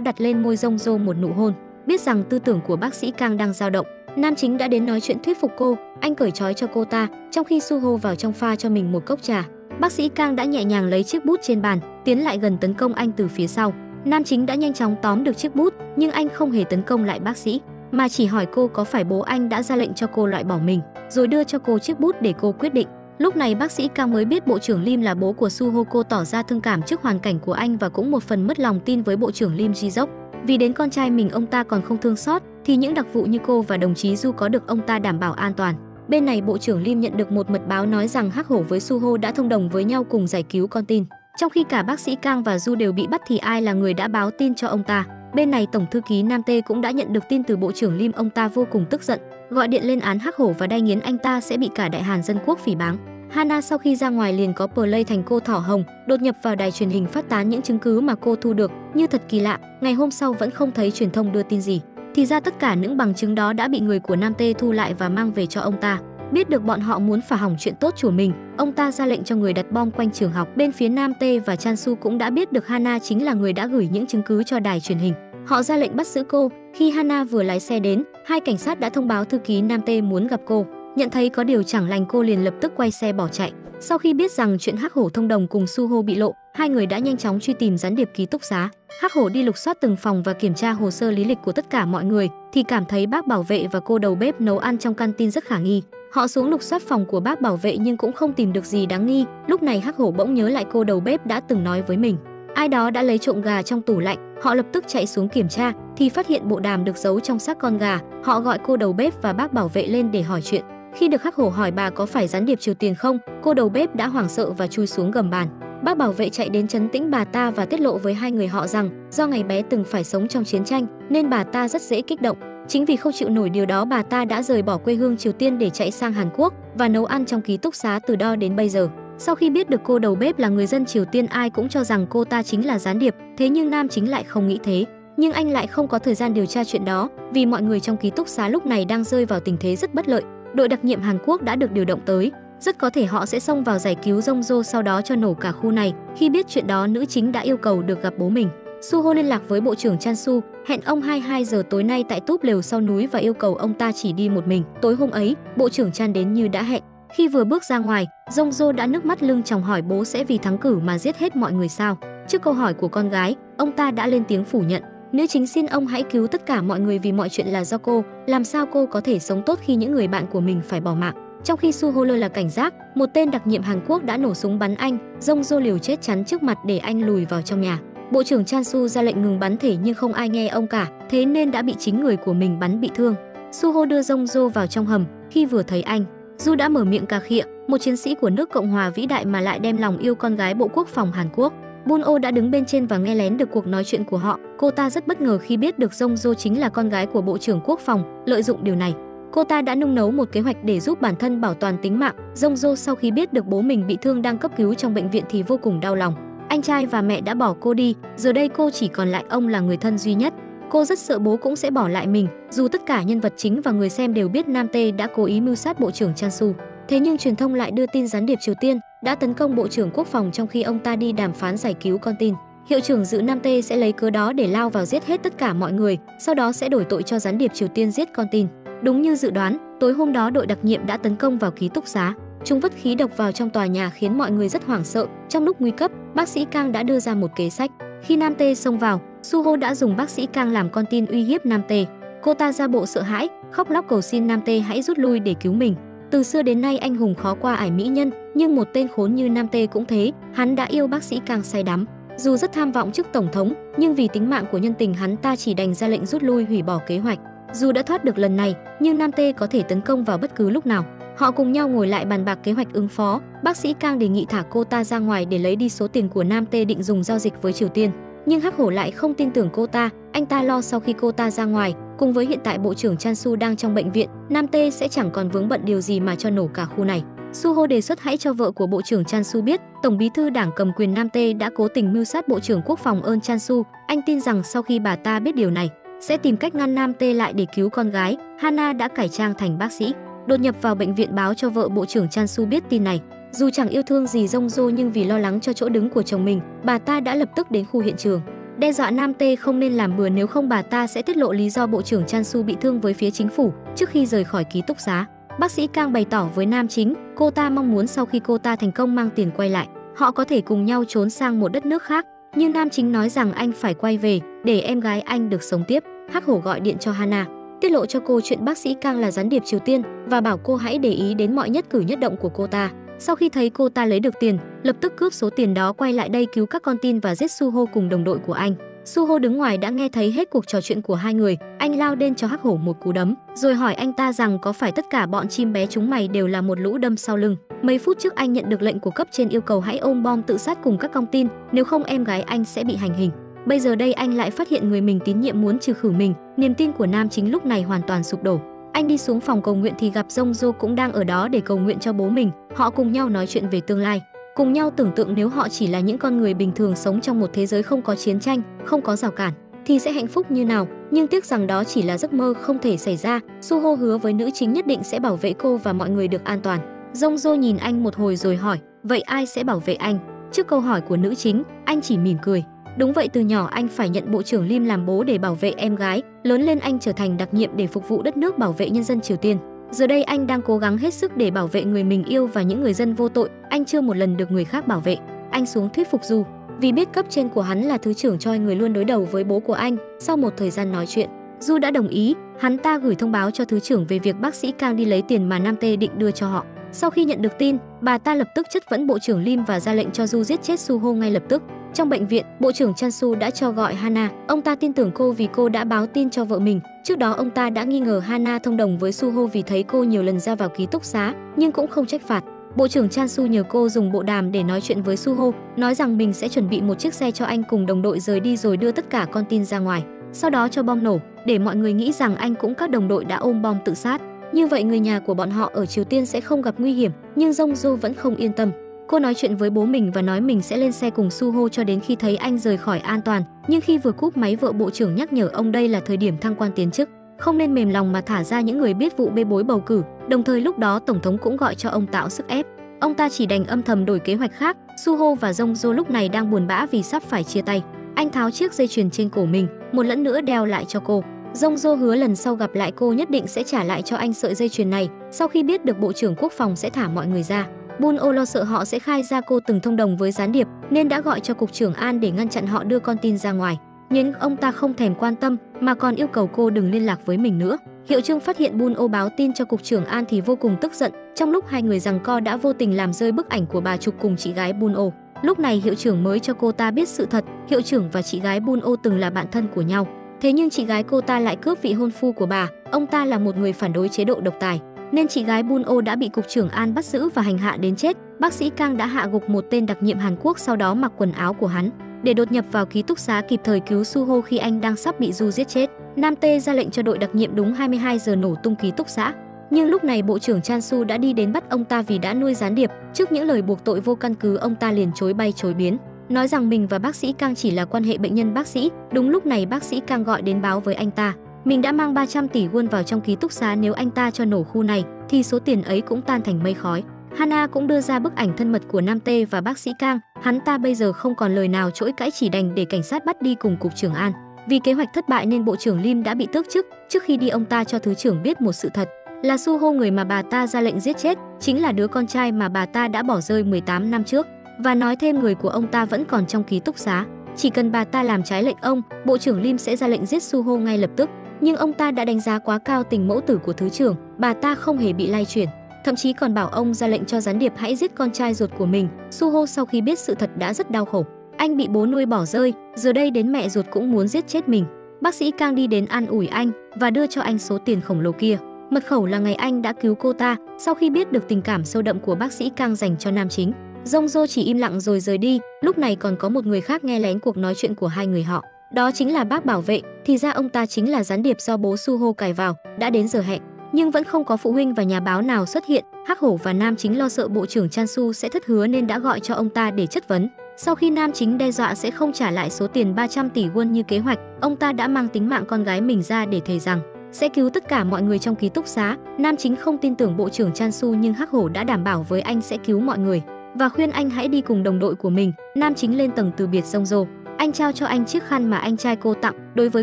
Speaker 1: đặt lên môi Jongjo một nụ hôn. Biết rằng tư tưởng của bác sĩ Kang đang dao động, nam chính đã đến nói chuyện thuyết phục cô. Anh cởi trói cho cô ta, trong khi Suho vào trong pha cho mình một cốc trà. Bác sĩ Kang đã nhẹ nhàng lấy chiếc bút trên bàn, tiến lại gần tấn công anh từ phía sau. Nam chính đã nhanh chóng tóm được chiếc bút, nhưng anh không hề tấn công lại bác sĩ, mà chỉ hỏi cô có phải bố anh đã ra lệnh cho cô loại bỏ mình, rồi đưa cho cô chiếc bút để cô quyết định. Lúc này bác sĩ Kang mới biết bộ trưởng Lim là bố của Suho. Cô tỏ ra thương cảm trước hoàn cảnh của anh và cũng một phần mất lòng tin với bộ trưởng Lim Ji-dok. Vì đến con trai mình ông ta còn không thương xót, thì những đặc vụ như cô và đồng chí Du có được ông ta đảm bảo an toàn. Bên này bộ trưởng Lim nhận được một mật báo nói rằng Hắc Hổ với Suho đã thông đồng với nhau cùng giải cứu con tin. Trong khi cả bác sĩ Kang và Du đều bị bắt thì ai là người đã báo tin cho ông ta? Bên này tổng thư ký Nam Tê cũng đã nhận được tin từ bộ trưởng Lim. Ông ta vô cùng tức giận, gọi điện lên án Hắc Hổ và đay nghiến anh ta sẽ bị cả Đại Hàn Dân Quốc phỉ báng. Hana sau khi ra ngoài liền có play thành cô thỏ hồng, đột nhập vào đài truyền hình phát tán những chứng cứ mà cô thu được. Như thật kỳ lạ, ngày hôm sau vẫn không thấy truyền thông đưa tin gì. Thì ra tất cả những bằng chứng đó đã bị người của Nam Tê thu lại và mang về cho ông ta. Biết được bọn họ muốn phá hỏng chuyện tốt của mình, ông ta ra lệnh cho người đặt bom quanh trường học. Bên phía Nam Tê và Chansu cũng đã biết được Hana chính là người đã gửi những chứng cứ cho đài truyền hình. Họ ra lệnh bắt giữ cô. Khi Hana vừa lái xe đến, hai cảnh sát đã thông báo thư ký Nam Tê muốn gặp cô. Nhận thấy có điều chẳng lành, cô liền lập tức quay xe bỏ chạy. Sau khi biết rằng chuyện Hắc Hổ thông đồng cùng Suho bị lộ, hai người đã nhanh chóng truy tìm gián điệp ký túc xá. Hắc Hổ đi lục soát từng phòng và kiểm tra hồ sơ lý lịch của tất cả mọi người, thì cảm thấy bác bảo vệ và cô đầu bếp nấu ăn trong canteen rất khả nghi. Họ xuống lục soát phòng của bác bảo vệ nhưng cũng không tìm được gì đáng nghi. Lúc này Hắc Hổ bỗng nhớ lại cô đầu bếp đã từng nói với mình ai đó đã lấy trộm gà trong tủ lạnh. Họ lập tức chạy xuống kiểm tra thì phát hiện bộ đàm được giấu trong xác con gà. Họ gọi cô đầu bếp và bác bảo vệ lên để hỏi chuyện. Khi được Hắc Hổ hỏi bà có phải gián điệp Triều Tiền không, cô đầu bếp đã hoảng sợ và chui xuống gầm bàn. Bác bảo vệ chạy đến trấn tĩnh bà ta và tiết lộ với hai người họ rằng do ngày bé từng phải sống trong chiến tranh nên bà ta rất dễ kích động. Chính vì không chịu nổi điều đó, bà ta đã rời bỏ quê hương Triều Tiên để chạy sang Hàn Quốc và nấu ăn trong ký túc xá từ đó đến bây giờ. Sau khi biết được cô đầu bếp là người dân Triều Tiên, ai cũng cho rằng cô ta chính là gián điệp, thế nhưng nam chính lại không nghĩ thế. Nhưng anh lại không có thời gian điều tra chuyện đó, vì mọi người trong ký túc xá lúc này đang rơi vào tình thế rất bất lợi. Đội đặc nhiệm Hàn Quốc đã được điều động tới, rất có thể họ sẽ xông vào giải cứu Jongjo, sau đó cho nổ cả khu này. Khi biết chuyện đó, nữ chính đã yêu cầu được gặp bố mình. Suho liên lạc với bộ trưởng Chansu, hẹn ông 22 giờ tối nay tại túp lều sau núi và yêu cầu ông ta chỉ đi một mình. Tối hôm ấy, bộ trưởng Chan đến như đã hẹn. Khi vừa bước ra ngoài, Jongjo đã nước mắt lưng tròng hỏi bố sẽ vì thắng cử mà giết hết mọi người sao? Trước câu hỏi của con gái, ông ta đã lên tiếng phủ nhận. Nữ chính xin ông hãy cứu tất cả mọi người vì mọi chuyện là do cô, làm sao cô có thể sống tốt khi những người bạn của mình phải bỏ mạng. Trong khi Suho lơ là cảnh giác, một tên đặc nhiệm Hàn Quốc đã nổ súng bắn anh, Jong-jo liều chết chắn trước mặt để anh lùi vào trong nhà. Bộ trưởng Chan-su ra lệnh ngừng bắn thể nhưng không ai nghe ông cả, thế nên đã bị chính người của mình bắn bị thương. Suho đưa Jong-jo vào trong hầm, khi vừa thấy anh, Du đã mở miệng cà khịa, một chiến sĩ của nước Cộng hòa vĩ đại mà lại đem lòng yêu con gái Bộ Quốc phòng Hàn Quốc. Bun-oh đã đứng bên trên và nghe lén được cuộc nói chuyện của họ. Cô ta rất bất ngờ khi biết được Jong-jo chính là con gái của Bộ trưởng Quốc phòng. Lợi dụng điều này, cô ta đã nung nấu một kế hoạch để giúp bản thân bảo toàn tính mạng. Jong-jo sau khi biết được bố mình bị thương đang cấp cứu trong bệnh viện thì vô cùng đau lòng. Anh trai và mẹ đã bỏ cô đi, giờ đây cô chỉ còn lại ông là người thân duy nhất. Cô rất sợ bố cũng sẽ bỏ lại mình, dù tất cả nhân vật chính và người xem đều biết Nam Tae đã cố ý mưu sát Bộ trưởng Chan-su. Thế nhưng truyền thông lại đưa tin gián điệp Triều Tiên đã tấn công Bộ trưởng Quốc phòng trong khi ông ta đi đàm phán giải cứu con tin. Hiệu trưởng dự Nam Tae sẽ lấy cớ đó để lao vào giết hết tất cả mọi người, sau đó sẽ đổi tội cho gián điệp Triều Tiên giết con tin. Đúng như dự đoán, tối hôm đó đội đặc nhiệm đã tấn công vào ký túc xá. Chúng vứt khí độc vào trong tòa nhà khiến mọi người rất hoảng sợ. Trong lúc nguy cấp, bác sĩ Kang đã đưa ra một kế sách. Khi Nam Tae xông vào, Suho đã dùng bác sĩ Kang làm con tin uy hiếp Nam Tae. Cô ta ra bộ sợ hãi, khóc lóc cầu xin Nam Tae hãy rút lui để cứu mình. Từ xưa đến nay anh hùng khó qua ải mỹ nhân, nhưng một tên khốn như Nam Tae cũng thế, hắn đã yêu bác sĩ Kang say đắm. Dù rất tham vọng chức tổng thống, nhưng vì tính mạng của nhân tình hắn ta chỉ đành ra lệnh rút lui hủy bỏ kế hoạch. Dù đã thoát được lần này, nhưng Nam Tae có thể tấn công vào bất cứ lúc nào. Họ cùng nhau ngồi lại bàn bạc kế hoạch ứng phó. Bác sĩ Kang đề nghị thả cô ta ra ngoài để lấy đi số tiền của Nam Tae định dùng giao dịch với Triều Tiên. Nhưng Hắc Hổ lại không tin tưởng cô ta, anh ta lo sau khi cô ta ra ngoài, cùng với hiện tại Bộ trưởng Chan-su đang trong bệnh viện, Nam Tae sẽ chẳng còn vướng bận điều gì mà cho nổ cả khu này. Suho đề xuất hãy cho vợ của Bộ trưởng Chan-su biết, Tổng bí thư Đảng cầm quyền Nam Tae đã cố tình mưu sát Bộ trưởng Quốc phòng Eun Chan-su. Anh tin rằng sau khi bà ta biết điều này, sẽ tìm cách ngăn Nam Tae lại để cứu con gái. Hana đã cải trang thành bác sĩ, đột nhập vào bệnh viện báo cho vợ Bộ trưởng Chan-su biết tin này. Dù chẳng yêu thương gì Jong-jo nhưng vì lo lắng cho chỗ đứng của chồng mình, bà ta đã lập tức đến khu hiện trường, đe dọa Nam Tae không nên làm bừa nếu không bà ta sẽ tiết lộ lý do Bộ trưởng Chan-su bị thương với phía chính phủ. Trước khi rời khỏi ký túc xá, bác sĩ Kang bày tỏ với nam chính, cô ta mong muốn sau khi cô ta thành công mang tiền quay lại, họ có thể cùng nhau trốn sang một đất nước khác. Nhưng nam chính nói rằng anh phải quay về để em gái anh được sống tiếp. Hắc Hổ gọi điện cho Hana, tiết lộ cho cô chuyện bác sĩ Kang là gián điệp Triều Tiên và bảo cô hãy để ý đến mọi nhất cử nhất động của cô ta. Sau khi thấy cô ta lấy được tiền, lập tức cướp số tiền đó quay lại đây cứu các con tin và giết Suho cùng đồng đội của anh. Suho đứng ngoài đã nghe thấy hết cuộc trò chuyện của hai người, anh lao đến cho Hắc Hổ một cú đấm, rồi hỏi anh ta rằng có phải tất cả bọn chim bé chúng mày đều là một lũ đâm sau lưng. Mấy phút trước anh nhận được lệnh của cấp trên yêu cầu hãy ôm bom tự sát cùng các con tin, nếu không em gái anh sẽ bị hành hình. Bây giờ đây anh lại phát hiện người mình tín nhiệm muốn trừ khử mình, niềm tin của nam chính lúc này hoàn toàn sụp đổ. Anh đi xuống phòng cầu nguyện thì gặp Jong-jo cũng đang ở đó để cầu nguyện cho bố mình. Họ cùng nhau nói chuyện về tương lai, cùng nhau tưởng tượng nếu họ chỉ là những con người bình thường sống trong một thế giới không có chiến tranh, không có rào cản, thì sẽ hạnh phúc như nào. Nhưng tiếc rằng đó chỉ là giấc mơ không thể xảy ra. Suho hứa với nữ chính nhất định sẽ bảo vệ cô và mọi người được an toàn. Jong-jo nhìn anh một hồi rồi hỏi, vậy ai sẽ bảo vệ anh? Trước câu hỏi của nữ chính, anh chỉ mỉm cười. Đúng vậy, từ nhỏ anh phải nhận Bộ trưởng Lim làm bố để bảo vệ em gái, lớn lên anh trở thành đặc nhiệm để phục vụ đất nước, bảo vệ nhân dân Triều Tiên. Giờ đây anh đang cố gắng hết sức để bảo vệ người mình yêu và những người dân vô tội, anh chưa một lần được người khác bảo vệ. Anh xuống thuyết phục Du, vì biết cấp trên của hắn là thứ trưởng Choi, người luôn đối đầu với bố của anh. Sau một thời gian nói chuyện, Du đã đồng ý, hắn ta gửi thông báo cho thứ trưởng về việc bác sĩ Kang đi lấy tiền mà Nam Tae định đưa cho họ. Sau khi nhận được tin, bà ta lập tức chất vấn Bộ trưởng Lim và ra lệnh cho Du giết chết Suho ngay lập tức. Trong bệnh viện, Bộ trưởng Chan-su đã cho gọi Hana. Ông ta tin tưởng cô vì cô đã báo tin cho vợ mình. Trước đó ông ta đã nghi ngờ Hana thông đồng với Suho vì thấy cô nhiều lần ra vào ký túc xá, nhưng cũng không trách phạt. Bộ trưởng Chan-su nhờ cô dùng bộ đàm để nói chuyện với Suho, nói rằng mình sẽ chuẩn bị một chiếc xe cho anh cùng đồng đội rời đi rồi đưa tất cả con tin ra ngoài. Sau đó cho bom nổ, để mọi người nghĩ rằng anh cũng các đồng đội đã ôm bom tự sát. Như vậy người nhà của bọn họ ở Triều Tiên sẽ không gặp nguy hiểm, nhưng Jong-jo vẫn không yên tâm. Cô nói chuyện với bố mình và nói mình sẽ lên xe cùng Suho cho đến khi thấy anh rời khỏi an toàn. Nhưng khi vừa cúp máy, vợ bộ trưởng nhắc nhở ông đây là thời điểm thăng quan tiến chức, không nên mềm lòng mà thả ra những người biết vụ bê bối bầu cử. Đồng thời lúc đó tổng thống cũng gọi cho ông tạo sức ép. Ông ta chỉ đành âm thầm đổi kế hoạch khác. Suho và Jong-jo lúc này đang buồn bã vì sắp phải chia tay. Anh tháo chiếc dây chuyền trên cổ mình, một lần nữa đeo lại cho cô. Jong-jo hứa lần sau gặp lại cô nhất định sẽ trả lại cho anh sợi dây chuyền này. Sau khi biết được Bộ trưởng Quốc phòng sẽ thả mọi người ra, Bun-oh lo sợ họ sẽ khai ra cô từng thông đồng với gián điệp nên đã gọi cho cục trưởng An để ngăn chặn họ đưa con tin ra ngoài. nhưng ông ta không thèm quan tâm mà còn yêu cầu cô đừng liên lạc với mình nữa. Hiệu trưởng phát hiện Bun ô báo tin cho cục trưởng An thì vô cùng tức giận. Trong lúc hai người giằng co đã vô tình làm rơi bức ảnh của bà Trục cùng chị gái Bun ô. Lúc này hiệu trưởng mới cho cô ta biết sự thật, hiệu trưởng và chị gái Bun ô từng là bạn thân của nhau. Thế nhưng chị gái cô ta lại cướp vị hôn phu của bà, ông ta là một người phản đối chế độ độc tài, nên chị gái Bun ô đã bị cục trưởng An bắt giữ và hành hạ đến chết. Bác sĩ Kang đã hạ gục một tên đặc nhiệm Hàn Quốc, sau đó mặc quần áo của hắn để đột nhập vào ký túc xá, kịp thời cứu Suho khi anh đang sắp bị Du giết chết. Nam Tê ra lệnh cho đội đặc nhiệm đúng 22 giờ nổ tung ký túc xá. Nhưng lúc này bộ trưởng Chan Su đã đi đến bắt ông ta vì đã nuôi gián điệp. Trước những lời buộc tội vô căn cứ, ông ta liền chối bay chối biến, nói rằng mình và bác sĩ Kang chỉ là quan hệ bệnh nhân bác sĩ. Đúng lúc này bác sĩ Kang gọi đến báo với anh ta, mình đã mang 300 tỷ won vào trong ký túc xá, nếu anh ta cho nổ khu này thì số tiền ấy cũng tan thành mây khói. Hana cũng đưa ra bức ảnh thân mật của Nam Tê và bác sĩ Kang. Hắn ta bây giờ không còn lời nào chối cãi, chỉ đành để cảnh sát bắt đi cùng cục trưởng An. Vì kế hoạch thất bại nên bộ trưởng Lim đã bị tước chức. Trước khi đi, ông ta cho thứ trưởng biết một sự thật là Suho, người mà bà ta ra lệnh giết chết, chính là đứa con trai mà bà ta đã bỏ rơi 18 năm trước, và nói thêm người của ông ta vẫn còn trong ký túc xá. Chỉ cần bà ta làm trái lệnh ông, bộ trưởng Lim sẽ ra lệnh giết Suho ngay lập tức. Nhưng ông ta đã đánh giá quá cao tình mẫu tử của thứ trưởng, bà ta không hề bị lay chuyển, thậm chí còn bảo ông ra lệnh cho gián điệp hãy giết con trai ruột của mình. Suho sau khi biết sự thật đã rất đau khổ, anh bị bố nuôi bỏ rơi, giờ đây đến mẹ ruột cũng muốn giết chết mình. Bác sĩ Kang đi đến an ủi anh và đưa cho anh số tiền khổng lồ kia. Mật khẩu là ngày anh đã cứu cô ta. Sau khi biết được tình cảm sâu đậm của bác sĩ Kang dành cho nam chính, Jong Jo chỉ im lặng rồi rời đi. Lúc này còn có một người khác nghe lén cuộc nói chuyện của hai người họ, đó chính là bác bảo vệ. Thì ra ông ta chính là gián điệp do bố Suho cài vào. Đã đến giờ hẹn nhưng vẫn không có phụ huynh và nhà báo nào xuất hiện. Hắc Hổ và nam chính lo sợ bộ trưởng Chan Su sẽ thất hứa nên đã gọi cho ông ta để chất vấn. Sau khi nam chính đe dọa sẽ không trả lại số tiền 300 tỷ won như kế hoạch, ông ta đã mang tính mạng con gái mình ra để thề rằng sẽ cứu tất cả mọi người trong ký túc xá. Nam chính không tin tưởng bộ trưởng Chan Su, nhưng Hắc Hổ đã đảm bảo với anh sẽ cứu mọi người và khuyên anh hãy đi cùng đồng đội của mình. Nam chính lên tầng từ biệt Jong Jo. Anh trao cho anh chiếc khăn mà anh trai cô tặng, đối với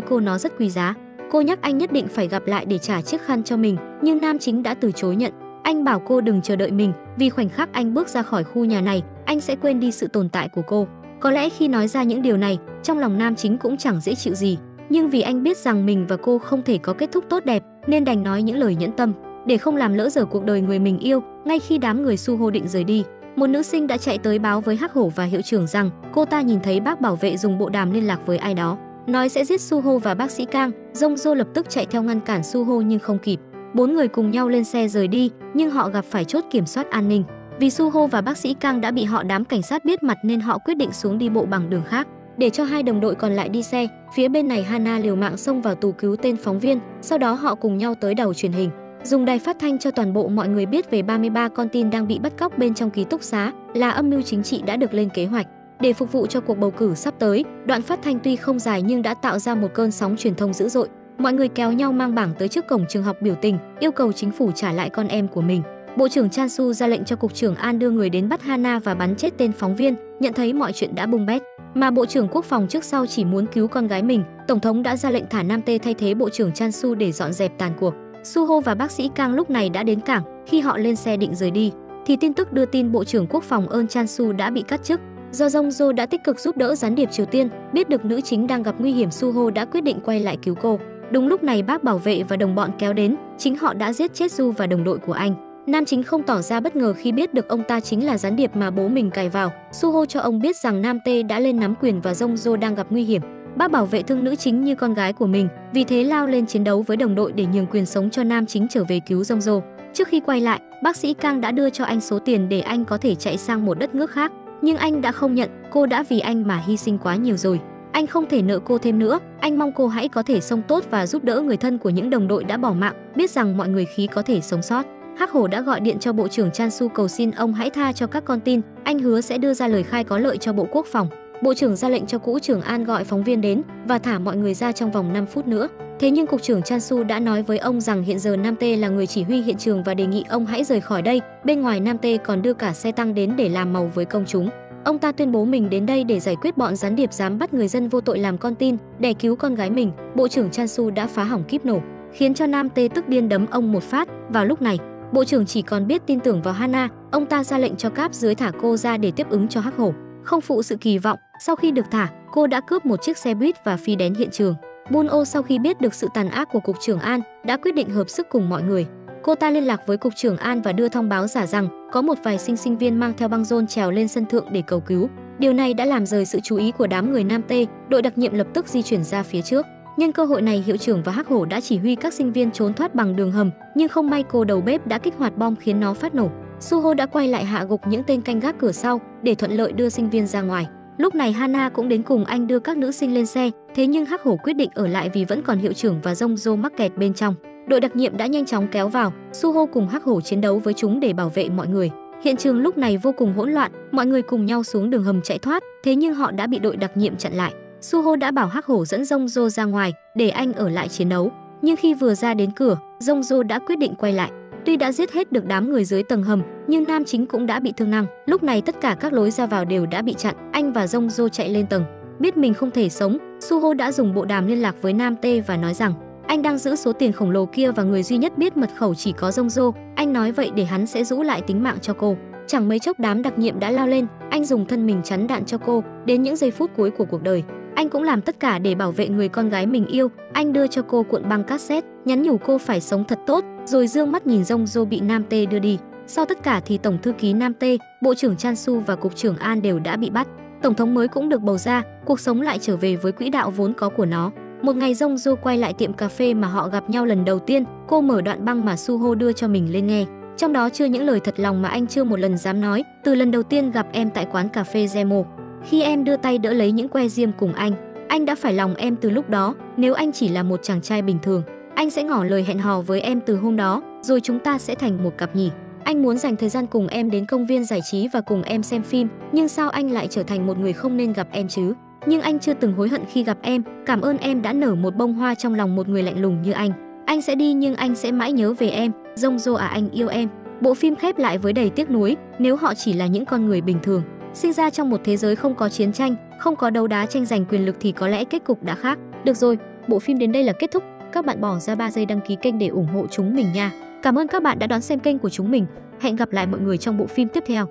Speaker 1: cô nó rất quý giá. Cô nhắc anh nhất định phải gặp lại để trả chiếc khăn cho mình, nhưng nam chính đã từ chối nhận. Anh bảo cô đừng chờ đợi mình, vì khoảnh khắc anh bước ra khỏi khu nhà này, anh sẽ quên đi sự tồn tại của cô. Có lẽ khi nói ra những điều này, trong lòng nam chính cũng chẳng dễ chịu gì, nhưng vì anh biết rằng mình và cô không thể có kết thúc tốt đẹp, nên đành nói những lời nhẫn tâm để không làm lỡ dở cuộc đời người mình yêu. Ngay khi đám người Suho định rời đi, một nữ sinh đã chạy tới báo với Hắc Hổ và hiệu trưởng rằng cô ta nhìn thấy bác bảo vệ dùng bộ đàm liên lạc với ai đó, nói sẽ giết Suho và bác sĩ Kang. Jong Jo lập tức chạy theo ngăn cản Suho nhưng không kịp. Bốn người cùng nhau lên xe rời đi, nhưng họ gặp phải chốt kiểm soát an ninh. Vì Suho và bác sĩ Kang đã bị đám cảnh sát biết mặt nên họ quyết định xuống đi bộ bằng đường khác, để cho hai đồng đội còn lại đi xe. Phía bên này Hana liều mạng xông vào tù cứu tên phóng viên. Sau đó họ cùng nhau tới đầu truyền hình, dùng đài phát thanh cho toàn bộ mọi người biết về 33 con tin đang bị bắt cóc bên trong ký túc xá, là âm mưu chính trị đã được lên kế hoạch để phục vụ cho cuộc bầu cử sắp tới. Đoạn phát thanh tuy không dài nhưng đã tạo ra một cơn sóng truyền thông dữ dội. Mọi người kéo nhau mang bảng tới trước cổng trường học biểu tình, yêu cầu chính phủ trả lại con em của mình. Bộ trưởng Chan Su ra lệnh cho cục trưởng An đưa người đến bắt Hana và bắn chết tên phóng viên. Nhận thấy mọi chuyện đã bung bét, mà bộ trưởng quốc phòng trước sau chỉ muốn cứu con gái mình, tổng thống đã ra lệnh thả Nam Tê thay thế bộ trưởng Chan Su để dọn dẹp tàn cuộc. Suho và bác sĩ Kang lúc này đã đến cảng. Khi họ lên xe định rời đi thì tin tức đưa tin bộ trưởng quốc phòng Eun Chan Su đã bị cắt chức. Do Jong Jo đã tích cực giúp đỡ gián điệp Triều Tiên, biết được nữ chính đang gặp nguy hiểm, Suho đã quyết định quay lại cứu cô. Đúng lúc này bác bảo vệ và đồng bọn kéo đến, chính họ đã giết chết Du và đồng đội của anh. Nam chính không tỏ ra bất ngờ khi biết được ông ta chính là gián điệp mà bố mình cài vào. Suho cho ông biết rằng Nam Tê đã lên nắm quyền và Jong Jo đang gặp nguy hiểm. Bác bảo vệ thương nữ chính như con gái của mình, vì thế lao lên chiến đấu với đồng đội để nhường quyền sống cho nam chính trở về cứu Jong Jo. Trước khi quay lại, bác sĩ Kang đã đưa cho anh số tiền để anh có thể chạy sang một đất nước khác, nhưng anh đã không nhận. Cô đã vì anh mà hy sinh quá nhiều rồi, anh không thể nợ cô thêm nữa. Anh mong cô hãy có thể sống tốt và giúp đỡ người thân của những đồng đội đã bỏ mạng, biết rằng mọi người khí có thể sống sót. Hắc Hổ đã gọi điện cho bộ trưởng Chan Su cầu xin ông hãy tha cho các con tin, anh hứa sẽ đưa ra lời khai có lợi cho bộ quốc phòng. Bộ trưởng ra lệnh cho cục trưởng An gọi phóng viên đến và thả mọi người ra trong vòng 5 phút nữa. Thế nhưng cục trưởng Chan Su đã nói với ông rằng hiện giờ Nam Tê là người chỉ huy hiện trường và đề nghị ông hãy rời khỏi đây. Bên ngoài, Nam Tê còn đưa cả xe tăng đến để làm màu với công chúng. Ông ta tuyên bố mình đến đây để giải quyết bọn gián điệp dám bắt người dân vô tội làm con tin để cứu con gái mình. Bộ trưởng Chan Su đã phá hỏng kíp nổ, khiến cho Nam Tê tức điên đấm ông một phát. Vào lúc này, bộ trưởng chỉ còn biết tin tưởng vào Hana. Ông ta ra lệnh cho cáp dưới thả cô ra để tiếp ứng cho Hắc Hổ. Không phụ sự kỳ vọng, sau khi được thả, cô đã cướp một chiếc xe buýt và phi đến hiện trường. Bun-oh sau khi biết được sự tàn ác của Cục trưởng An đã quyết định hợp sức cùng mọi người. Cô ta liên lạc với Cục trưởng An và đưa thông báo giả rằng có một vài sinh viên mang theo băng rôn trèo lên sân thượng để cầu cứu. Điều này đã làm rời sự chú ý của đám người Nam Tê, đội đặc nhiệm lập tức di chuyển ra phía trước. Nhân cơ hội này, hiệu trưởng và Hắc Hổ đã chỉ huy các sinh viên trốn thoát bằng đường hầm, nhưng không may cô đầu bếp đã kích hoạt bom khiến nó phát nổ. Suho đã quay lại hạ gục những tên canh gác cửa sau để thuận lợi đưa sinh viên ra ngoài. Lúc này Hana cũng đến cùng anh đưa các nữ sinh lên xe, thế nhưng Hắc Hổ quyết định ở lại vì vẫn còn hiệu trưởng và Jongjo mắc kẹt bên trong. Đội đặc nhiệm đã nhanh chóng kéo vào, Suho cùng Hắc Hổ chiến đấu với chúng để bảo vệ mọi người. Hiện trường lúc này vô cùng hỗn loạn, mọi người cùng nhau xuống đường hầm chạy thoát, thế nhưng họ đã bị đội đặc nhiệm chặn lại. Suho đã bảo Hắc Hổ dẫn Jongjo ra ngoài để anh ở lại chiến đấu, nhưng khi vừa ra đến cửa, Jongjo đã quyết định quay lại. Tuy đã giết hết được đám người dưới tầng hầm, nhưng nam chính cũng đã bị thương nặng. Lúc này tất cả các lối ra vào đều đã bị chặn, anh và Jongjo chạy lên tầng. Biết mình không thể sống, Suho đã dùng bộ đàm liên lạc với Nam Tê và nói rằng anh đang giữ số tiền khổng lồ kia và người duy nhất biết mật khẩu chỉ có Jongjo. Anh nói vậy để hắn sẽ giữ lại tính mạng cho cô. Chẳng mấy chốc đám đặc nhiệm đã lao lên, anh dùng thân mình chắn đạn cho cô đến những giây phút cuối của cuộc đời. Anh cũng làm tất cả để bảo vệ người con gái mình yêu. Anh đưa cho cô cuộn băng cassette, nhắn nhủ cô phải sống thật tốt, rồi dương mắt nhìn Jongjo bị Nam Tê đưa đi. Sau tất cả thì tổng thư ký Nam Tê, bộ trưởng Chansu và cục trưởng An đều đã bị bắt. Tổng thống mới cũng được bầu ra, cuộc sống lại trở về với quỹ đạo vốn có của nó. Một ngày Jongjo quay lại tiệm cà phê mà họ gặp nhau lần đầu tiên, cô mở đoạn băng mà Suho đưa cho mình lên nghe. Trong đó chứa những lời thật lòng mà anh chưa một lần dám nói, từ lần đầu tiên gặp em tại quán cà phê Zemo. Khi em đưa tay đỡ lấy những que diêm cùng anh đã phải lòng em từ lúc đó. Nếu anh chỉ là một chàng trai bình thường, anh sẽ ngỏ lời hẹn hò với em từ hôm đó, rồi chúng ta sẽ thành một cặp nhỉ. Anh muốn dành thời gian cùng em đến công viên giải trí và cùng em xem phim, nhưng sao anh lại trở thành một người không nên gặp em chứ? Nhưng anh chưa từng hối hận khi gặp em, cảm ơn em đã nở một bông hoa trong lòng một người lạnh lùng như anh. Anh sẽ đi nhưng anh sẽ mãi nhớ về em, Jongjo à, anh yêu em. Bộ phim khép lại với đầy tiếc nuối, nếu họ chỉ là những con người bình thường, sinh ra trong một thế giới không có chiến tranh, không có đấu đá tranh giành quyền lực thì có lẽ kết cục đã khác. Được rồi, bộ phim đến đây là kết thúc. Các bạn bỏ ra 3 giây đăng ký kênh để ủng hộ chúng mình nha. Cảm ơn các bạn đã đón xem kênh của chúng mình. Hẹn gặp lại mọi người trong bộ phim tiếp theo.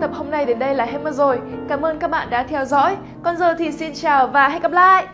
Speaker 2: Tập hôm nay đến đây là hết mất rồi. Cảm ơn các bạn đã theo dõi. Còn giờ thì xin chào và hẹn gặp lại.